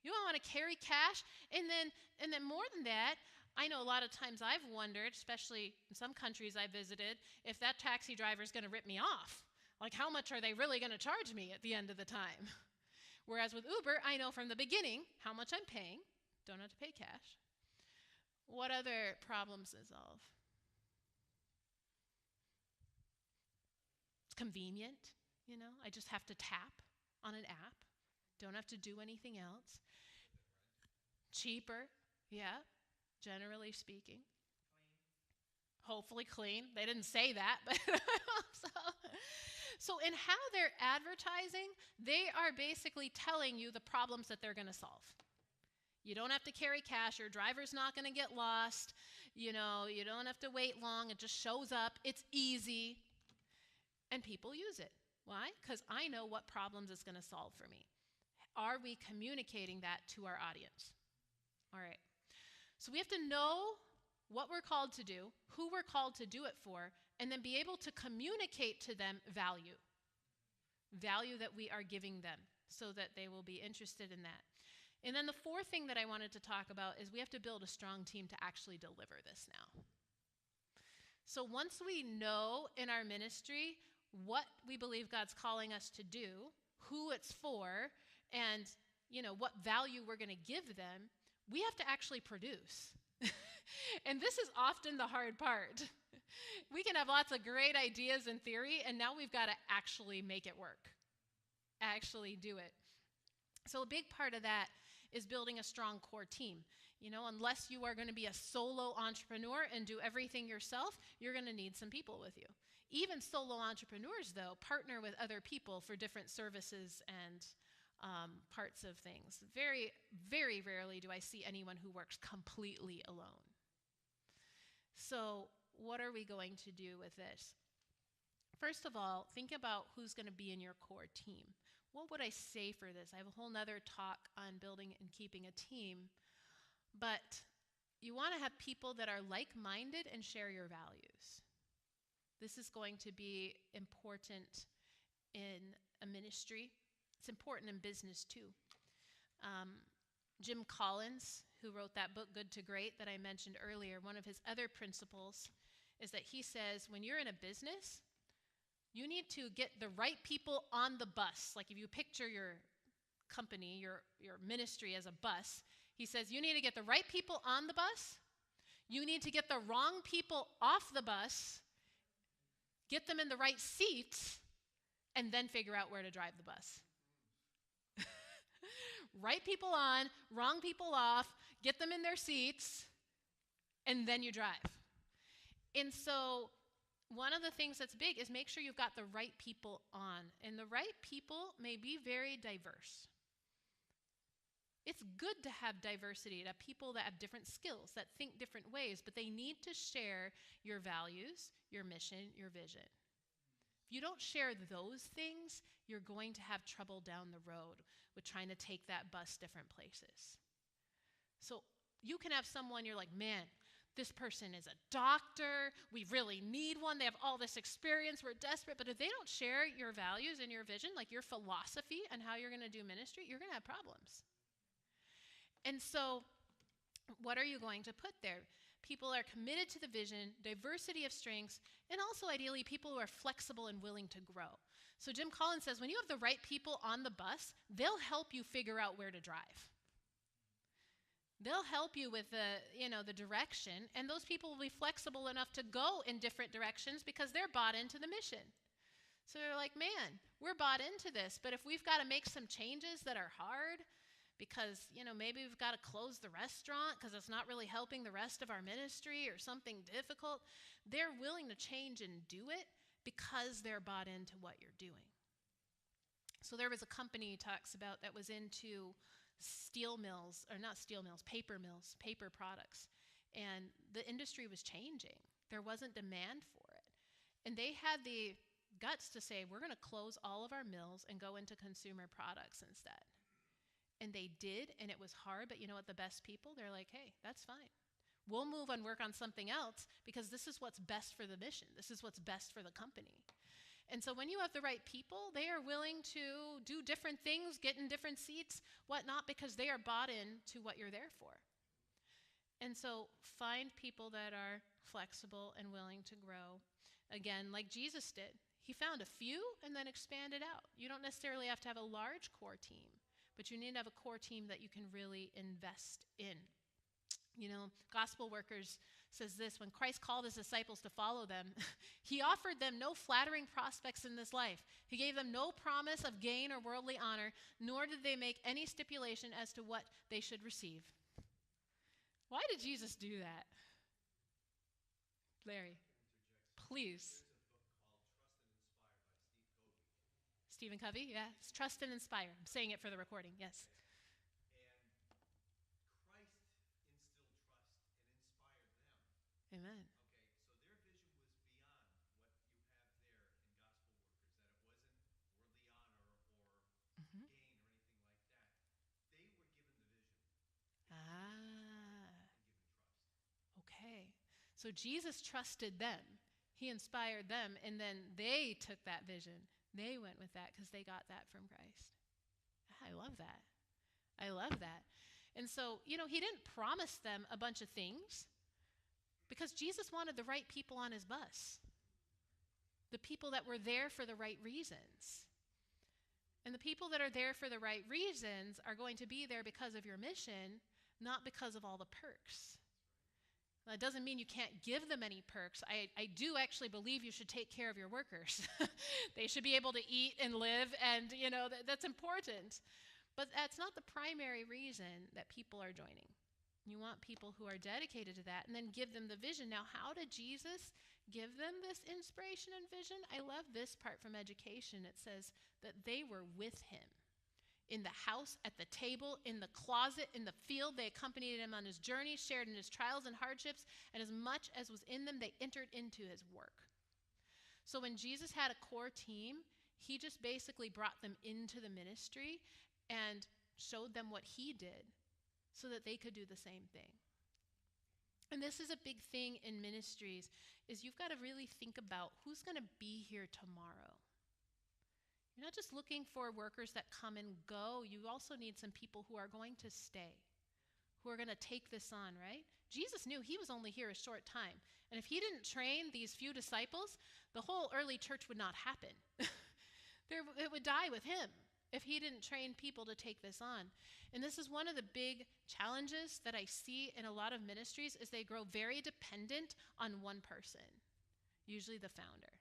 You don't want to carry cash. And then more than that, I know a lot of times I've wondered, especially in some countries I visited, if that taxi driver is going to rip me off. Like, how much are they really going to charge me at the end of the time? Whereas with Uber, I know from the beginning how much I'm paying. Don't have to pay cash. What other problems to solve? It's convenient, I just have to tap on an app. Don't have to do anything else. Cheaper, yeah. generally speaking. Hopefully clean. They didn't say that, but so in how they're advertising, they are basically telling you the problems that they're going to solve. You don't have to carry cash. Your driver's not going to get lost. You don't have to wait long. It just shows up. It's easy. And people use it. Why? Because I know what problems it's going to solve for me. Are we communicating that to our audience? All right. So we have to know what we're called to do, who we're called to do it for, and then be able to communicate to them value that we are giving them so that they will be interested in that. And then the fourth thing that I wanted to talk about is we have to build a strong team to actually deliver this now. So once we know in our ministry what we believe God's calling us to do, who it's for, and what value we're going to give them, we have to actually produce. And this is often the hard part. We can have lots of great ideas in theory, and now we've got to actually make it work, actually do it. So a big part of that is building a strong core team. Unless you are going to be a solo entrepreneur and do everything yourself, you're going to need some people with you. Even solo entrepreneurs, though, partner with other people for different services and parts of things. Very, very rarely do I see anyone who works completely alone. So what are we going to do with this? First of all, think about who's going to be in your core team. What would I say for this? I have a whole nother talk on building and keeping a team. But you want to have people that are like-minded and share your values. This is going to be important in a ministry. It's important in business too. Jim Collins, who wrote that book, Good to Great, that I mentioned earlier, one of his other principles is that he says, when you're in a business, you need to get the right people on the bus. Like if you picture your company, your ministry as a bus, he says you need to get the right people on the bus. You need to get the wrong people off the bus, get them in the right seats, and then figure out where to drive the bus. Right people on, wrong people off, get them in their seats, and then you drive. And so one of the things that's big is make sure you've got the right people on. And the right people may be very diverse. It's good to have diversity, to have people that have different skills, that think different ways, but they need to share your values, your mission, your vision. If you don't share those things, you're going to have trouble down the road with trying to take that bus different places. So you can have someone, you're like, man, this person is a doctor. We really need one. They have all this experience. We're desperate. But if they don't share your values and your vision, like your philosophy and how you're going to do ministry, you're going to have problems. And so what are you going to put there? People are committed to the vision, diversity of strengths, and also ideally people who are flexible and willing to grow. So Jim Collins says, when you have the right people on the bus, they'll help you figure out where to drive. They'll help you with the direction, and those people will be flexible enough to go in different directions because they're bought into the mission. So they're like, man, we're bought into this, but if we've got to make some changes that are hard because, maybe we've got to close the restaurant because it's not really helping the rest of our ministry or something difficult, they're willing to change and do it because they're bought into what you're doing. So there was a company he talks about that was into paper mills, paper products. And the industry was changing. There wasn't demand for it. And they had the guts to say, we're going to close all of our mills and go into consumer products instead. And they did, and it was hard, but you know what, the best people, they're like, hey, that's fine. We'll move and work on something else because this is what's best for the mission. This is what's best for the company. And so when you have the right people, they are willing to do different things, get in different seats, whatnot, because they are bought in to what you're there for. And so find people that are flexible and willing to grow. Again, like Jesus did. He found a few and then expanded out. You don't necessarily have to have a large core team, but you need to have a core team that you can really invest in. Gospel Workers says this, when Christ called his disciples to follow them, he offered them no flattering prospects in this life. He gave them no promise of gain or worldly honor, nor did they make any stipulation as to what they should receive. Why did Jesus do that? Larry, please. Stephen Covey, yeah. It's Trust and Inspire. I'm saying it for the recording, yes. Amen. Mm-hmm. Ah, okay. So Jesus trusted them. He inspired them, and then they took that vision. They went with that because they got that from Christ. I love that. I love that. And so, he didn't promise them a bunch of things because Jesus wanted the right people on his bus, the people that were there for the right reasons. And the people that are there for the right reasons are going to be there because of your mission, not because of all the perks. That doesn't mean you can't give them any perks. I do actually believe you should take care of your workers. They should be able to eat and live, and that's important. But that's not the primary reason that people are joining. You want people who are dedicated to that, and then give them the vision. Now, how did Jesus give them this inspiration and vision? I love this part from education. It says that they were with him. In the house, at the table, in the closet, in the field, they accompanied him on his journey, shared in his trials and hardships, and as much as was in them, they entered into his work. So when Jesus had a core team, he just basically brought them into the ministry and showed them what he did so that they could do the same thing. And this is a big thing in ministries, is you've got to really think about who's going to be here tomorrow. You're not just looking for workers that come and go. You also need some people who are going to stay, who are going to take this on, right? Jesus knew he was only here a short time. And if he didn't train these few disciples, the whole early church would not happen. It would die with him if he didn't train people to take this on. And this is one of the big challenges that I see in a lot of ministries, is they grow very dependent on one person, usually the founder.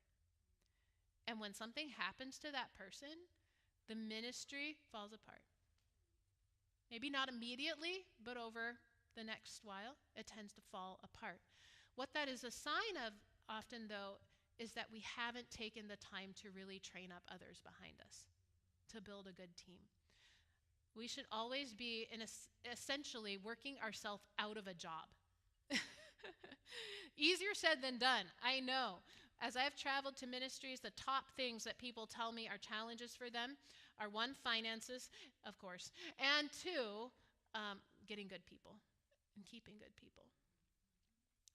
And when something happens to that person, the ministry falls apart. Maybe not immediately, but over the next while, it tends to fall apart. What that is a sign of often, though, is that we haven't taken the time to really train up others behind us to build a good team. We should always be essentially working ourselves out of a job. Easier said than done, I know. As I've traveled to ministries, the top things that people tell me are challenges for them are, one, finances, of course, and two, getting good people and keeping good people.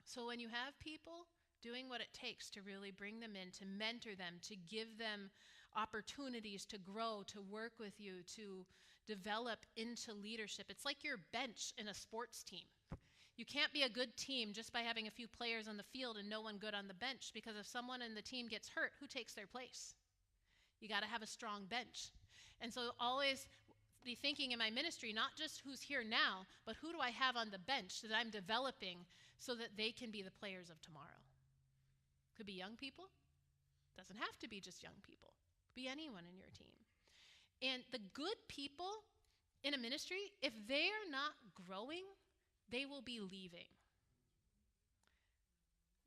So when you have people doing what it takes to really bring them in, to mentor them, to give them opportunities to grow, to work with you, to develop into leadership, it's like your bench in a sports team. You can't be a good team just by having a few players on the field and no one good on the bench, because if someone in the team gets hurt, who takes their place? You got to have a strong bench. And so always be thinking in my ministry, not just who's here now, but who do I have on the bench that I'm developing so that they can be the players of tomorrow? Could be young people. Doesn't have to be just young people. Could be anyone in your team. And the good people in a ministry, if they are not growing, they will be leaving.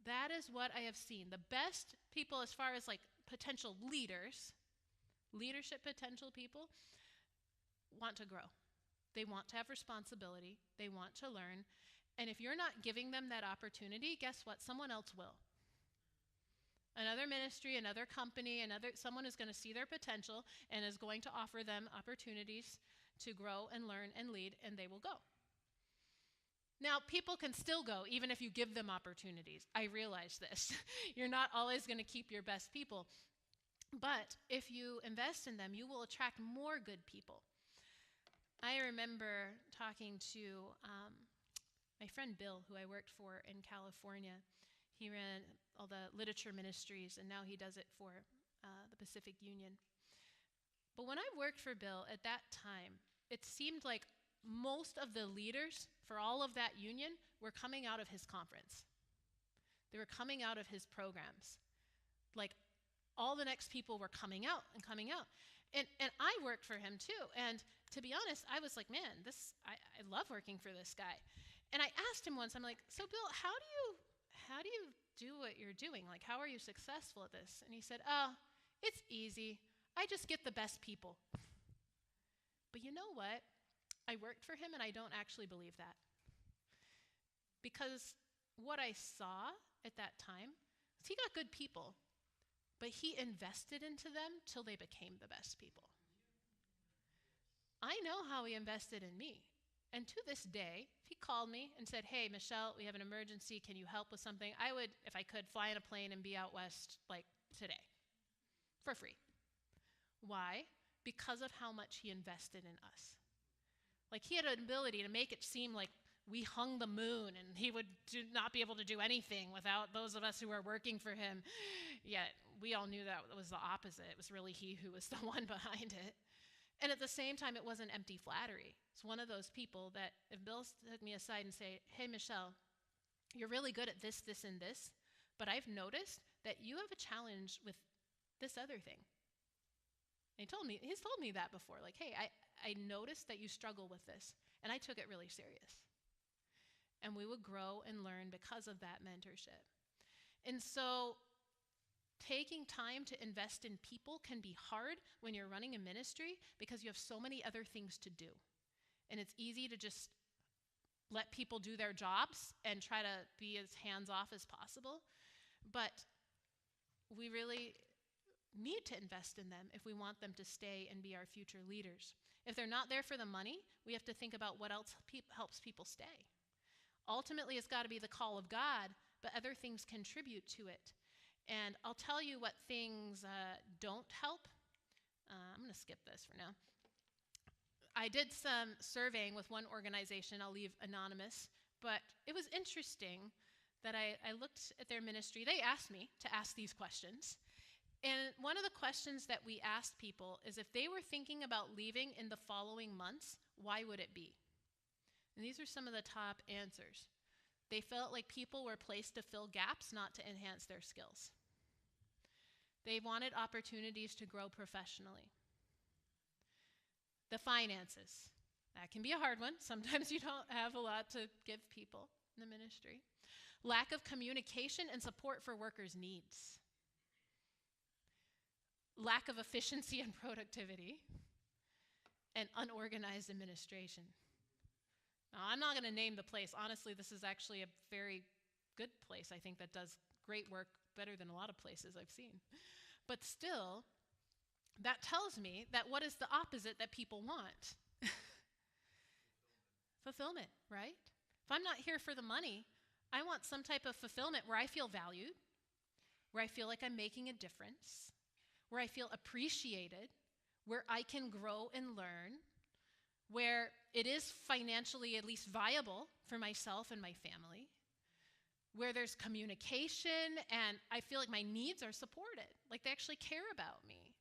That is what I have seen. The best people, as far as like potential leaders, leadership potential people, want to grow. They want to have responsibility. They want to learn. And if you're not giving them that opportunity, guess what? Someone else will. Another ministry, another company, someone is going to see their potential and is going to offer them opportunities to grow and learn and lead, and they will go. Now, people can still go, even if you give them opportunities. I realize this. You're not always going to keep your best people. But if you invest in them, you will attract more good people. I remember talking to my friend Bill, who I worked for in California. He ran all the literature ministries, and now he does it for the Pacific Union. But when I worked for Bill at that time, it seemed like most of the leaders for all of that union were coming out of his conference. They were coming out of his programs. Like, all the next people were coming out and coming out. And I worked for him too. And to be honest, I was like, man, I love working for this guy. And I asked him once, I'm like, so Bill, how do you do what you're doing? Like, how are you successful at this? And he said, oh, it's easy. I just get the best people. But you know what? I worked for him, and I don't actually believe that. Because what I saw at that time was he got good people, but he invested into them till they became the best people. I know how he invested in me. And to this day, if he called me and said, hey, Michelle, we have an emergency, can you help with something? I would, if I could, fly in a plane and be out west like today for free. Why? Because of how much he invested in us. Like, he had an ability to make it seem like we hung the moon and he would not be able to do anything without those of us who were working for him. Yet we all knew that was the opposite. It was really he who was the one behind it. And at the same time, it wasn't empty flattery. It's one of those people that if Bill took me aside and say, hey, Michelle, you're really good at this, this, and this, but I've noticed that you have a challenge with this other thing. And he's told me that before. Like, hey, I noticed that you struggle with this, and I took it really serious. And we would grow and learn because of that mentorship. And so taking time to invest in people can be hard when you're running a ministry because you have so many other things to do. And it's easy to just let people do their jobs and try to be as hands-off as possible. But we really need to invest in them if we want them to stay and be our future leaders. If they're not there for the money, we have to think about what else helps people stay. Ultimately, it's got to be the call of God, but other things contribute to it. And I'll tell you what things don't help. I'm going to skip this for now. I did some surveying with one organization. I'll leave anonymous. But it was interesting that I looked at their ministry. They asked me to ask these questions. And one of the questions that we asked people is if they were thinking about leaving in the following months, why would it be? And these are some of the top answers. They felt like people were placed to fill gaps, not to enhance their skills. They wanted opportunities to grow professionally. The finances. That can be a hard one. Sometimes you don't have a lot to give people in the ministry. Lack of communication and support for workers' needs. Lack of efficiency and productivity. And unorganized administration. Now, I'm not going to name the place. Honestly, this is actually a very good place, I think, that does great work, better than a lot of places I've seen. But still, that tells me that what is the opposite that people want? Fulfillment, right? If I'm not here for the money, I want some type of fulfillment where I feel valued, where I feel like I'm making a difference, where I feel appreciated, where I can grow and learn, where it is financially at least viable for myself and my family, where there's communication and I feel like my needs are supported, like they actually care about me,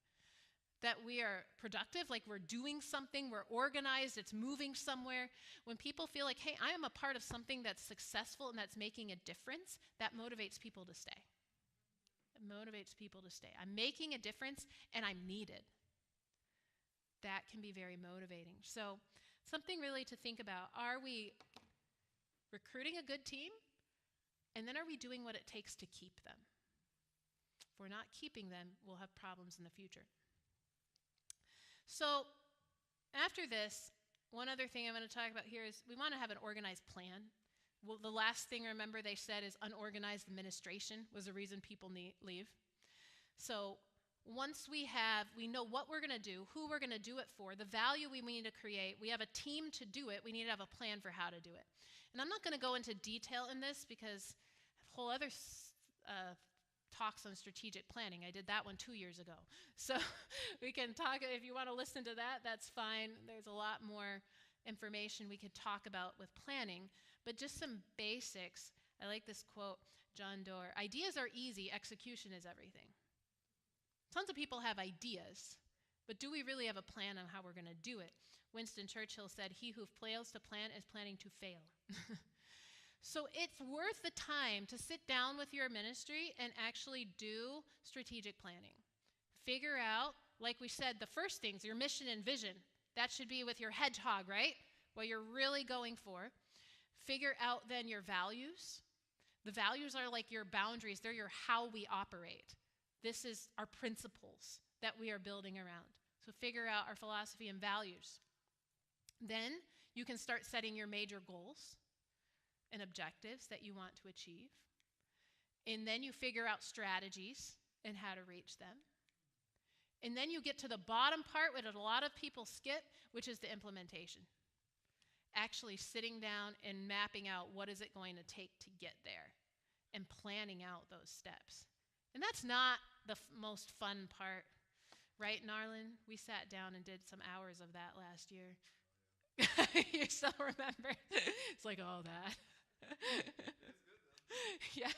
that we are productive, like we're doing something, we're organized, it's moving somewhere. When people feel like, hey, I am a part of something that's successful and that's making a difference, that motivates people to stay. It motivates people to stay. I'm making a difference and I'm needed. That can be very motivating. So something really to think about. Are we recruiting a good team? And then are we doing what it takes to keep them? If we're not keeping them, we'll have problems in the future. So after this, one other thing I'm going to talk about here is we want to have an organized plan. Well, the last thing, remember, they said is unorganized administration was the reason people leave. So once we know what we're going to do, who we're going to do it for, the value we need to create, we have a team to do it, we need to have a plan for how to do it. And I'm not going to go into detail in this because I have whole other talks on strategic planning. I did that one 2 years ago. So we can talk, if you want to listen to that, that's fine. There's a lot more information we could talk about with planning, but just some basics. I like this quote, John Doerr, ideas are easy, execution is everything. Tons of people have ideas, but do we really have a plan on how we're going to do it? Winston Churchill said, he who fails to plan is planning to fail. So it's worth the time to sit down with your ministry and actually do strategic planning. Figure out, like we said, the first things, your mission and vision. That should be with your hedgehog, right? What you're really going for. Figure out then your values. The values are like your boundaries. They're your how we operate. This is our principles that we are building around. So figure out our philosophy and values. Then you can start setting your major goals and objectives that you want to achieve. And then you figure out strategies and how to reach them. And then you get to the bottom part, what a lot of people skip, which is the implementation. Actually sitting down and mapping out what is it going to take to get there and planning out those steps. And that's not the most fun part, right, Narlin? We sat down and did some hours of that last year. You still remember? It's like all that. Yeah.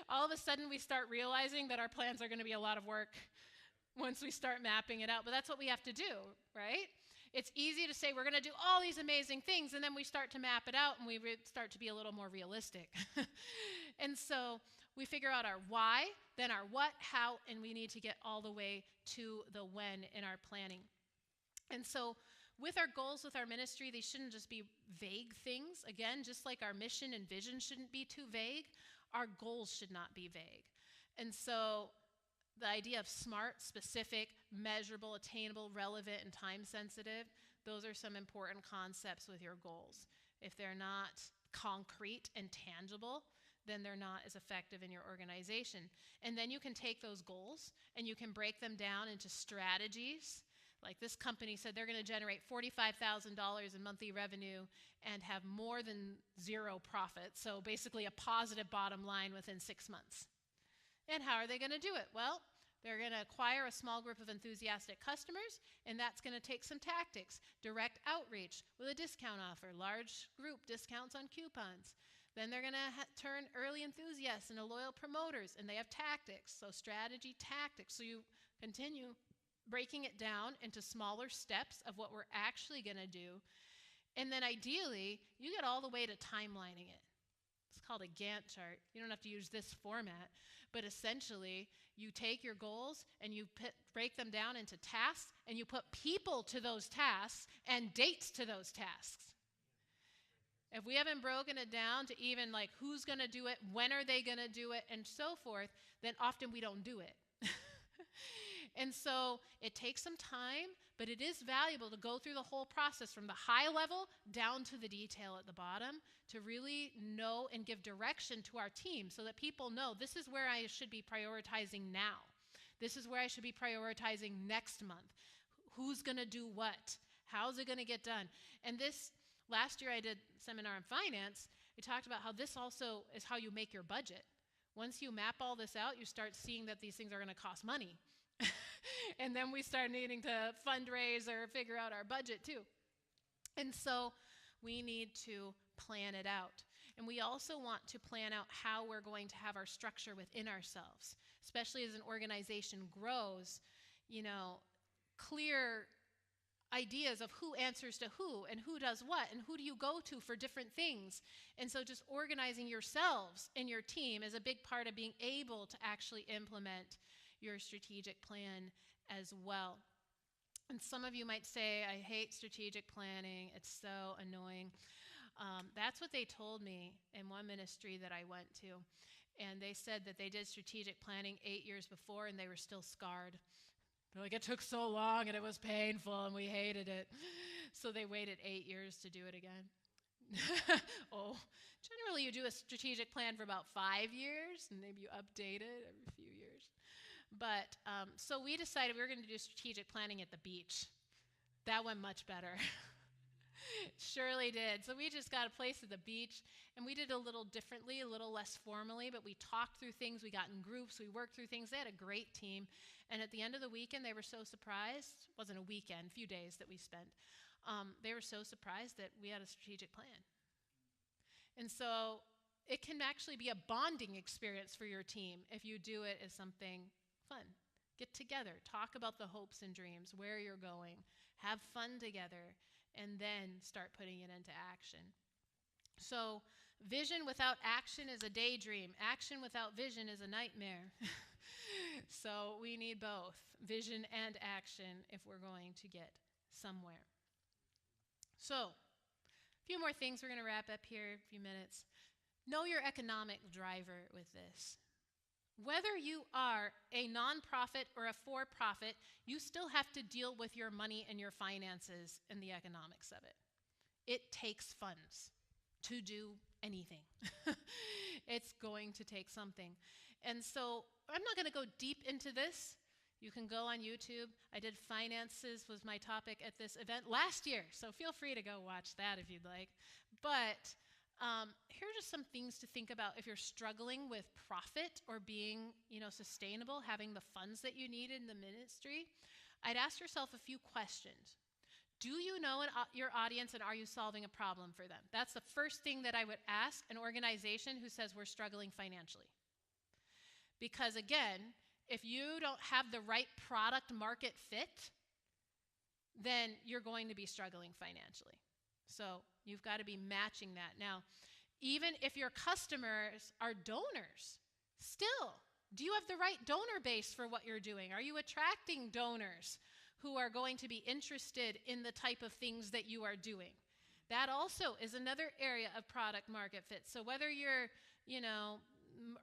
All of a sudden we start realizing that our plans are going to be a lot of work once we start mapping it out. But that's what we have to do, right? It's easy to say we're going to do all these amazing things, and then we start to map it out, and we start to be a little more realistic. And so we figure out our why, then our what, how, and we need to get all the way to the when in our planning. And so with our goals, with our ministry, they shouldn't just be vague things. Again, just like our mission and vision shouldn't be too vague, our goals should not be vague. And so the idea of smart, specific, measurable, attainable, relevant, and time-sensitive, those are some important concepts with your goals. If they're not concrete and tangible, then they're not as effective in your organization. And then you can take those goals and you can break them down into strategies. Like this company said they're going to generate $45,000 in monthly revenue and have more than zero profit. So basically a positive bottom line within 6 months. And how are they going to do it? Well, they're going to acquire a small group of enthusiastic customers, and that's going to take some tactics. Direct outreach with a discount offer, large group discounts on coupons. Then they're going to turn early enthusiasts into loyal promoters, and they have tactics. So strategy, tactics. So you continue breaking it down into smaller steps of what we're actually going to do. And then ideally, you get all the way to timelining it. It's called a Gantt chart. You don't have to use this format, but essentially you take your goals and you break them down into tasks, and you put people to those tasks and dates to those tasks. If we haven't broken it down to even like who's going to do it, when are they going to do it, and so forth, then often we don't do it. And so it takes some time, but it is valuable to go through the whole process from the high level down to the detail at the bottom to really know and give direction to our team so that people know this is where I should be prioritizing now. This is where I should be prioritizing next month. Who's going to do what? How's it going to get done? And this, last year I did a seminar on finance. We talked about how this also is how you make your budget. Once you map all this out, you start seeing that these things are going to cost money. And then we start needing to fundraise or figure out our budget too. And so we need to plan it out. And we also want to plan out how we're going to have our structure within ourselves, especially as an organization grows, clear ideas of who answers to who and who does what and who do you go to for different things. And so just organizing yourselves and your team is a big part of being able to actually implement your strategic plan as well. And some of you might say, I hate strategic planning. It's so annoying. That's what they told me in one ministry that I went to. And they said that they did strategic planning 8 years before and they were still scarred. They're like, it took so long and it was painful and we hated it. So they waited 8 years to do it again. Generally you do a strategic plan for about 5 years and maybe you update it every few years. But so we decided we were going to do strategic planning at the beach. That went much better. Surely did. So we just got a place at the beach, and we did a little differently, a little less formally, but we talked through things. We got in groups. We worked through things. They had a great team. And at the end of the weekend, they were so surprised. It wasn't a weekend, a few days that we spent. They were so surprised that we had a strategic plan. And so it can actually be a bonding experience for your team if you do it as something fun. Get together, talk about the hopes and dreams, where you're going, have fun together, and then start putting it into action. So vision without action is a daydream. Action without vision is a nightmare. So we need both vision and action if we're going to get somewhere. So few more things. We're going to wrap up here in a few minutes. Know your economic driver with this. Whether you are a nonprofit or a for-profit, you still have to deal with your money and your finances and the economics of it. It takes funds to do anything. It's going to take something. And so I'm not going to go deep into this. You can go on YouTube. I did finances was my topic at this event last year, so feel free to go watch that if you'd like. But here are just some things to think about if you're struggling with profit or being, sustainable, having the funds that you need in the ministry. I'd ask yourself a few questions. Do you know your audience, and are you solving a problem for them? That's the first thing that I would ask an organization who says we're struggling financially. Because again, if you don't have the right product market fit, then you're going to be struggling financially. So you've got to be matching that. Now, even if your customers are donors, still, do you have the right donor base for what you're doing? Are you attracting donors who are going to be interested in the type of things that you are doing? That also is another area of product market fit. So whether you're,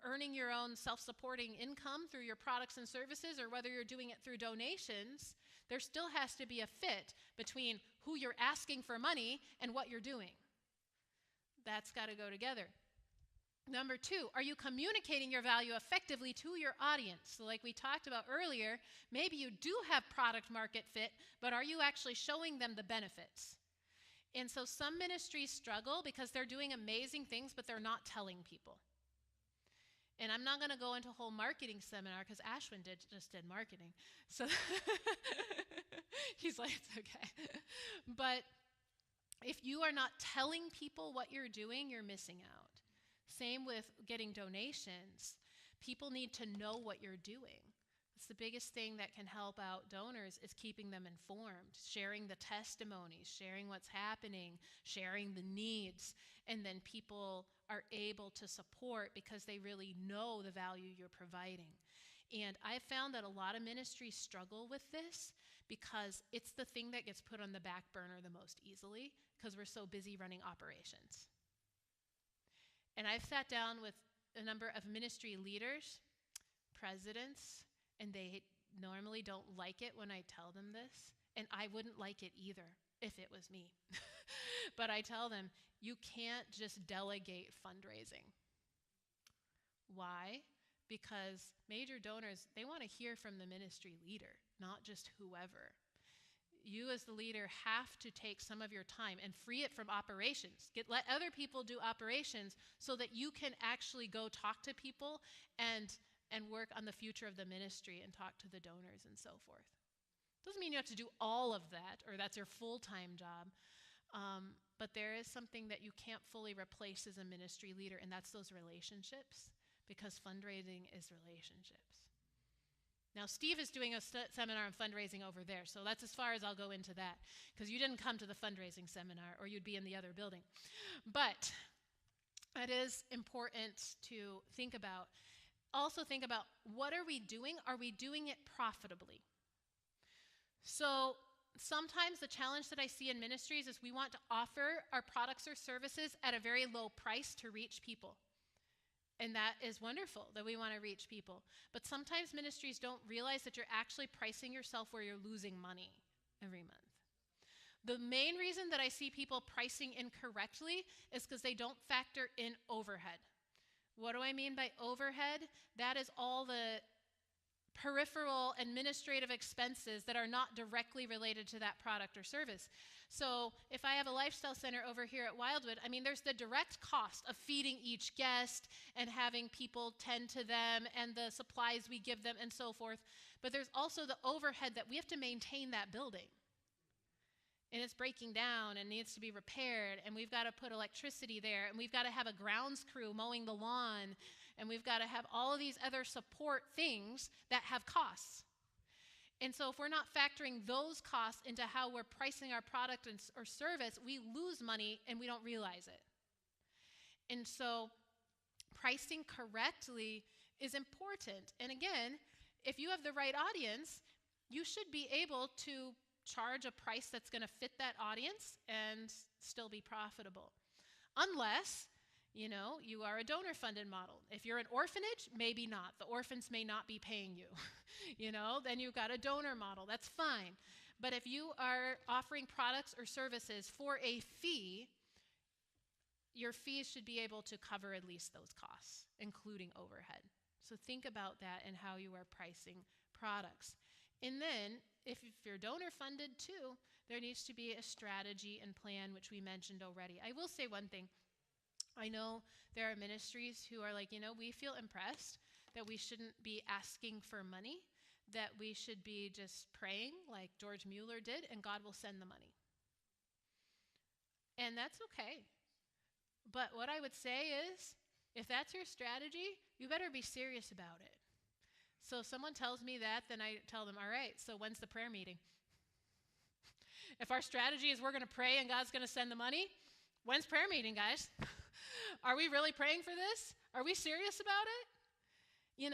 earning your own self-supporting income through your products and services, or whether you're doing it through donations, there still has to be a fit between who you're asking for money and what you're doing. That's got to go together. Number 2, are you communicating your value effectively to your audience? So like we talked about earlier, maybe you do have product market fit, but are you actually showing them the benefits? And so some ministries struggle because they're doing amazing things, but they're not telling people. And I'm not going to go into a whole marketing seminar because Ashwin just did marketing. So he's like, it's okay. But if you are not telling people what you're doing, you're missing out. Same with getting donations. People need to know what you're doing. It's the biggest thing that can help out donors is keeping them informed, sharing the testimonies, sharing what's happening, sharing the needs, and then people are able to support because they really know the value you're providing. And I've found that a lot of ministries struggle with this because it's the thing that gets put on the back burner the most easily because we're so busy running operations. And I've sat down with a number of ministry leaders, presidents, and they normally don't like it when I tell them this, and I wouldn't like it either if it was me. But I tell them, you can't just delegate fundraising. Why? Because major donors, they want to hear from the ministry leader, not just whoever. You as the leader have to take some of your time and free it from operations. Let other people do operations so that you can actually go talk to people and work on the future of the ministry and talk to the donors and so forth. Doesn't mean you have to do all of that or that's your full-time job, but there is something that you can't fully replace as a ministry leader, and that's those relationships, because fundraising is relationships. Now, Steve is doing a seminar on fundraising over there, so that's as far as I'll go into that, because you didn't come to the fundraising seminar or you'd be in the other building. But it is important to think about. Also think about, what are we doing? Are we doing it profitably? So sometimes the challenge that I see in ministries is we want to offer our products or services at a very low price to reach people. And that is wonderful that we want to reach people. But sometimes ministries don't realize that you're actually pricing yourself where you're losing money every month. The main reason that I see people pricing incorrectly is because they don't factor in overhead. What do I mean by overhead? That is all the peripheral administrative expenses that are not directly related to that product or service. So if I have a lifestyle center over here at Wildwood, there's the direct cost of feeding each guest and having people tend to them and the supplies we give them and so forth. But there's also the overhead that we have to maintain that building. And it's breaking down and needs to be repaired, and we've got to put electricity there, and we've got to have a grounds crew mowing the lawn, and we've got to have all of these other support things that have costs. And so if we're not factoring those costs into how we're pricing our product or service, we lose money and we don't realize it. And so pricing correctly is important. And again, if you have the right audience, you should be able to charge a price that's going to fit that audience and still be profitable. Unless, you are a donor-funded model. If you're an orphanage, maybe not. The orphans may not be paying you. Then you've got a donor model. That's fine. But if you are offering products or services for a fee, your fees should be able to cover at least those costs, including overhead. So think about that and how you are pricing products. And then, if you're donor-funded too, there needs to be a strategy and plan, which we mentioned already. I will say one thing. I know there are ministries who are like, we feel impressed that we shouldn't be asking for money, that we should be just praying like George Mueller did, and God will send the money. And that's okay. But what I would say is, if that's your strategy, you better be serious about it. So if someone tells me that, then I tell them, all right, so when's the prayer meeting? If our strategy is we're going to pray and God's going to send the money, when's prayer meeting, guys? Are we really praying for this? Are we serious about it?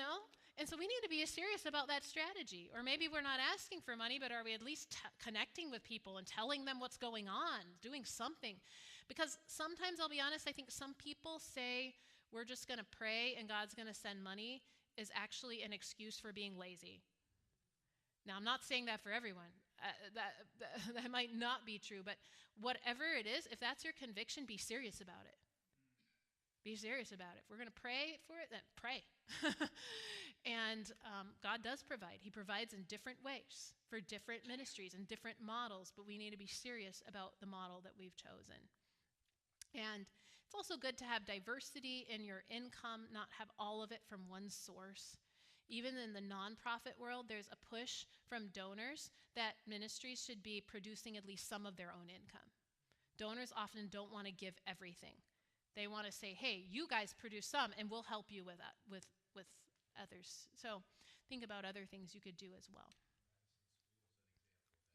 And so we need to be serious about that strategy. Or maybe we're not asking for money, but are we at least connecting with people and telling them what's going on, doing something? Because sometimes, I'll be honest, I think some people say we're just going to pray and God's going to send money is actually an excuse for being lazy. Now, I'm not saying that for everyone. That might not be true, but whatever it is, if that's your conviction, be serious about it. Be serious about it. If we're going to pray for it, then pray. And God does provide. He provides in different ways for different ministries and different models, but we need to be serious about the model that we've chosen. And it's also good to have diversity in your income, not have all of it from one source. Even in the nonprofit world, there's a push from donors that ministries should be producing at least some of their own income. Donors often don't want to give everything. They want to say, hey, you guys produce some, and we'll help you with that, with others. So think about other things you could do as well.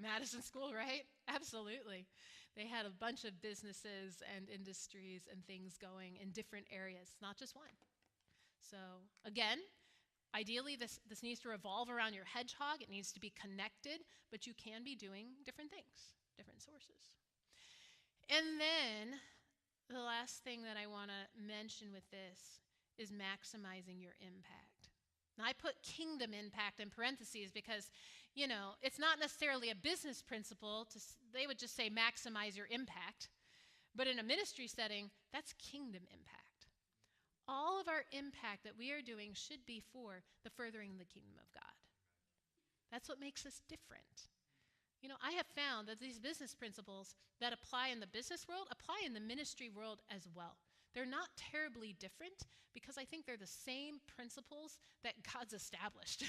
Madison School, right? Absolutely. They had a bunch of businesses and industries and things going in different areas, not just one. So again, ideally, this needs to revolve around your hedgehog. It needs to be connected, but you can be doing different things, different sources. And then the last thing that I want to mention with this is maximizing your impact. Now, I put kingdom impact in parentheses because, it's not necessarily a business principle. They would just say maximize your impact. But in a ministry setting, that's kingdom impact. All of our impact that we are doing should be for the furthering the kingdom of God. That's what makes us different. I have found that these business principles that apply in the business world apply in the ministry world as well. They're not terribly different because I think they're the same principles that God's established.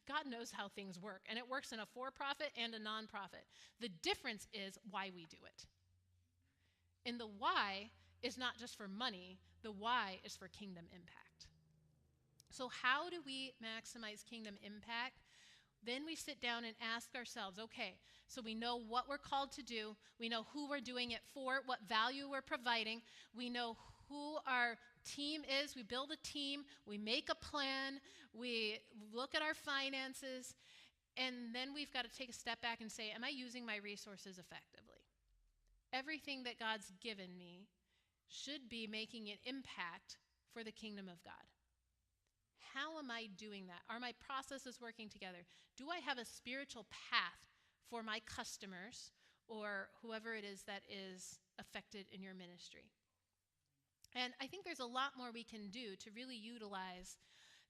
God knows how things work, and it works in a for-profit and a nonprofit. The difference is why we do it. And the why is not just for money. The why is for kingdom impact. So how do we maximize kingdom impact? Then we sit down and ask ourselves, okay, so we know what we're called to do. We know who we're doing it for, what value we're providing. We know who our team is. We build a team. We make a plan. We look at our finances. And then we've got to take a step back and say, am I using my resources effectively? Everything that God's given me should be making an impact for the kingdom of God. How am I doing that? Are my processes working together? Do I have a spiritual path for my customers or whoever it is that is affected in your ministry? And I think there's a lot more we can do to really utilize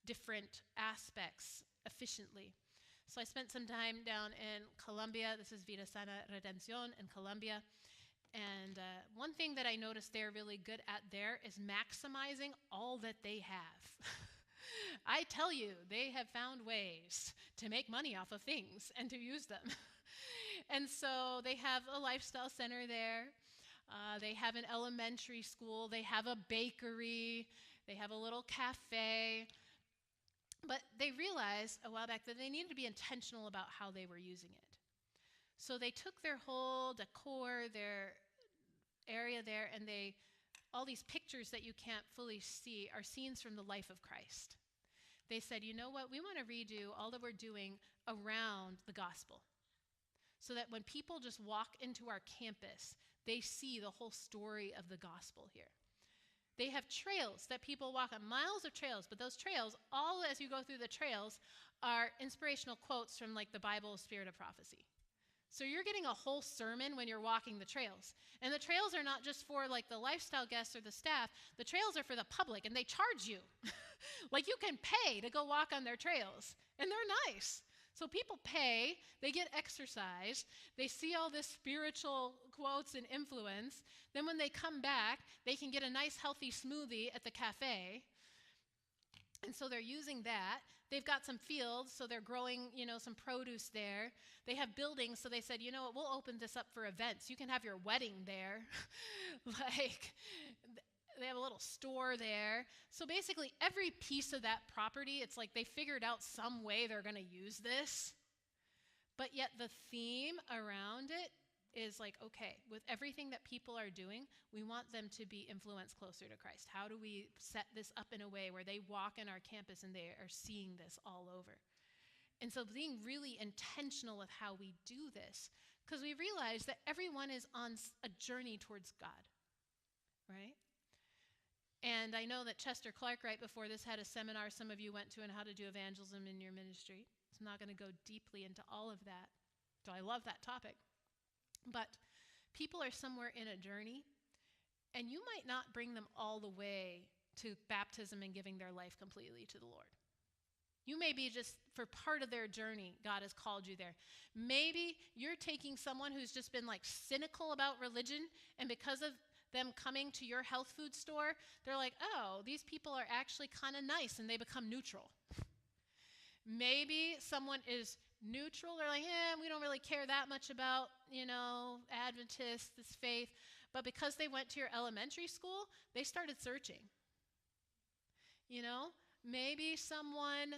different aspects efficiently. So I spent some time down in Colombia. This is Vida Sana Redención in Colombia. And one thing that I noticed they're really good at there is maximizing all that they have. I tell you, they have found ways to make money off of things and to use them. And so they have a lifestyle center there. They have an elementary school. They have a bakery. They have a little cafe. But they realized a while back that they needed to be intentional about how they were using it. So they took their whole decor, their area there, and all these pictures that you can't fully see are scenes from the life of Christ. They said, you know what, we want to redo all that we're doing around the gospel. so that when people just walk into our campus, they see the whole story of the gospel here. They have trails that people walk on, miles of trails, but those trails, all as you go through the trails, are inspirational quotes from like the Bible, Spirit of Prophecy. So you're getting a whole sermon when you're walking the trails. And the trails are not just for like the lifestyle guests or the staff. The trails are for the public, and they charge you. Like you can pay to go walk on their trails, and they're nice. So people pay, they get exercise, they see all this spiritual quotes and influence. Then when they come back, they can get a nice healthy smoothie at the cafe. And so they're using that. They've got some fields, so they're growing, some produce there. They have buildings, so they said, you know what, we'll open this up for events. You can have your wedding there. Like, they have a little store there. So basically, every piece of that property, it's like they figured out some way they're going to use this. But yet the theme around it is like, okay, with everything that people are doing, we want them to be influenced closer to Christ. How do we set this up in a way where they walk in our campus and they are seeing this all over? And so being really intentional with how we do this, because we realize that everyone is on a journey towards God, right? And I know that Chester Clark, right before this, had a seminar some of you went to on how to do evangelism in your ministry. So I'm not going to go deeply into all of that, though I love that topic. But people are somewhere in a journey, and you might not bring them all the way to baptism and giving their life completely to the Lord. You may be just for part of their journey, God has called you there. Maybe you're taking someone who's just been like cynical about religion, and because of them coming to your health food store, they're like, oh, these people are actually kind of nice, and they become neutral. Maybe someone is neutral. They're like, we don't really care that much about, Adventists, this faith. But because they went to your elementary school, they started searching. Maybe someone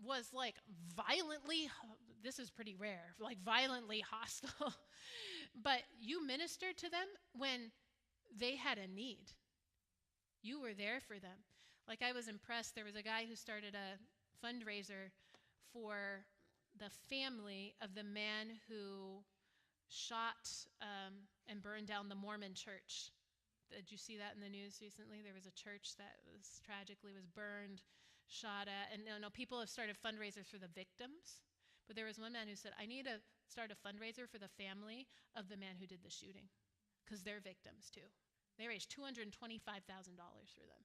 was like violently, this is pretty rare, like violently hostile. But you ministered to them when they had a need. You were there for them. Like I was impressed. There was a guy who started a fundraiser for the family of the man who shot and burned down the Mormon church. Did you see that in the news recently? There was a church that was tragically burned, shot at. And people have started fundraisers for the victims. But there was one man who said, I need to start a fundraiser for the family of the man who did the shooting, because they're victims too. They raised $225,000 for them.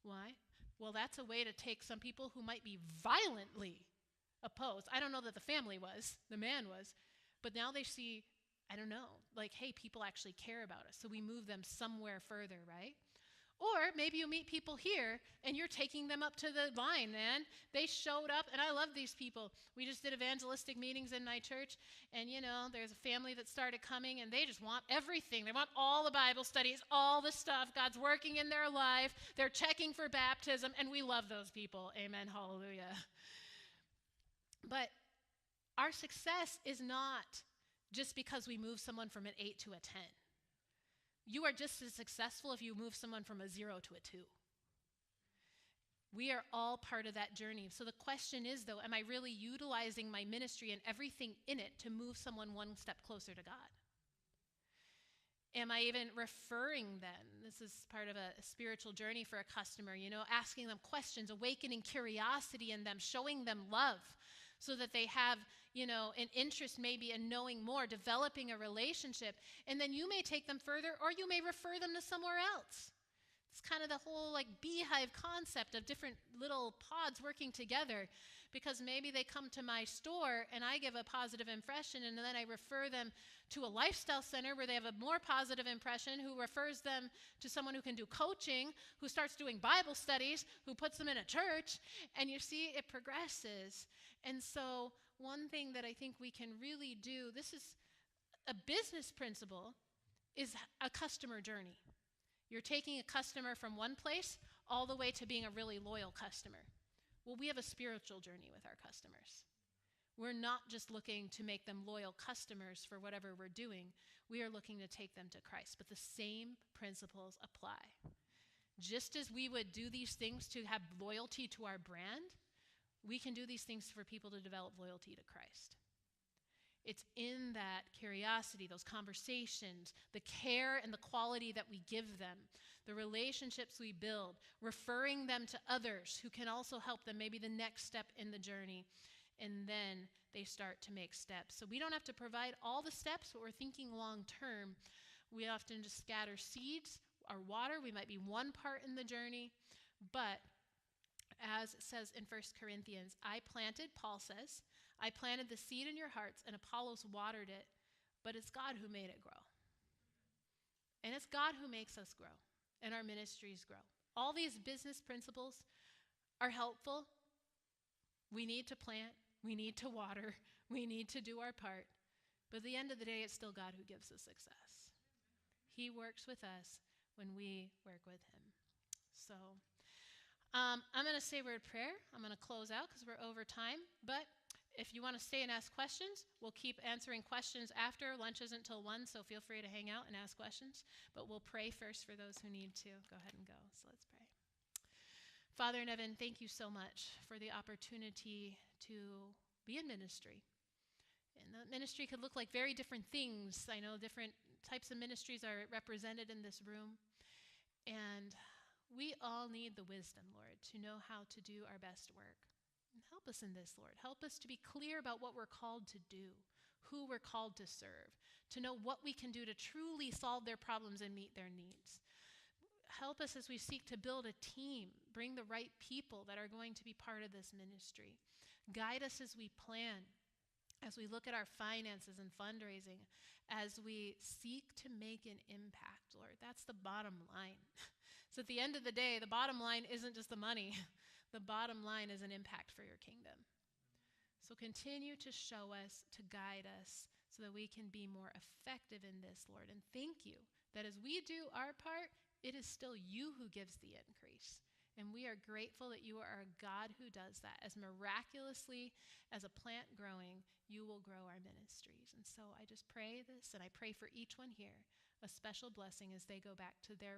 Why? Well, that's a way to take some people who might be violently opposed. I don't know that the family was, the man was, but now they see, I don't know, like, hey, people actually care about us, so we move them somewhere further, right? Or maybe you meet people here and you're taking them up to the line, man. They showed up, and I love these people. We just did evangelistic meetings in my church, and there's a family that started coming, and they just want everything. They want all the Bible studies, all the stuff. God's working in their life. They're checking for baptism, and we love those people. Amen, hallelujah. But our success is not just because we move someone from an 8 to a 10. You are just as successful if you move someone from a 0 to a 2. We are all part of that journey. So the question is, though, am I really utilizing my ministry and everything in it to move someone one step closer to God? Am I even referring them? This is part of a spiritual journey for a customer, asking them questions, awakening curiosity in them, showing them love so that they have, an interest maybe in knowing more, developing a relationship. And then you may take them further, or you may refer them to somewhere else. It's kind of the whole beehive concept of different little pods working together, because maybe they come to my store and I give a positive impression, and then I refer them to a lifestyle center where they have a more positive impression, who refers them to someone who can do coaching, who starts doing Bible studies, who puts them in a church, and you see it progresses. And so one thing that I think we can really do, this is a business principle, is a customer journey. You're taking a customer from one place all the way to being a really loyal customer. Well, we have a spiritual journey with our customers. We're not just looking to make them loyal customers for whatever we're doing. We are looking to take them to Christ. But the same principles apply. Just as we would do these things to have loyalty to our brand, we can do these things for people to develop loyalty to Christ. It's in that curiosity, those conversations, the care and the quality that we give them, the relationships we build, referring them to others who can also help them, maybe the next step in the journey. And then they start to make steps. So we don't have to provide all the steps, but we're thinking long term. We often just scatter seeds or water. We might be one part in the journey, but as it says in 1 Corinthians, I planted, Paul says, I planted the seed in your hearts, and Apollos watered it, but it's God who made it grow. And it's God who makes us grow, and our ministries grow. All these business principles are helpful. We need to plant, we need to water, we need to do our part. But at the end of the day, it's still God who gives us success. He works with us when we work with him. So I'm going to say a word of prayer. I'm going to close out because we're over time. But if you want to stay and ask questions, we'll keep answering questions after. Lunch isn't until 1, so feel free to hang out and ask questions. But we'll pray first for those who need to. Go ahead and go. So let's pray. Father in heaven, thank you so much for the opportunity to be in ministry. And the ministry could look like very different things. I know different types of ministries are represented in this room. And we all need the wisdom, Lord, to know how to do our best work. And help us in this, Lord. Help us to be clear about what we're called to do, who we're called to serve, to know what we can do to truly solve their problems and meet their needs. Help us as we seek to build a team, bring the right people that are going to be part of this ministry. Guide us as we plan, as we look at our finances and fundraising, as we seek to make an impact, Lord. That's the bottom line. So at the end of the day, the bottom line isn't just the money. The bottom line is an impact for your kingdom. So continue to show us, to guide us, so that we can be more effective in this, Lord. And thank you that as we do our part, it is still you who gives the increase. And we are grateful that you are a God who does that. As miraculously as a plant growing, you will grow our ministries. And so I just pray this, and I pray for each one here, a special blessing as they go back to their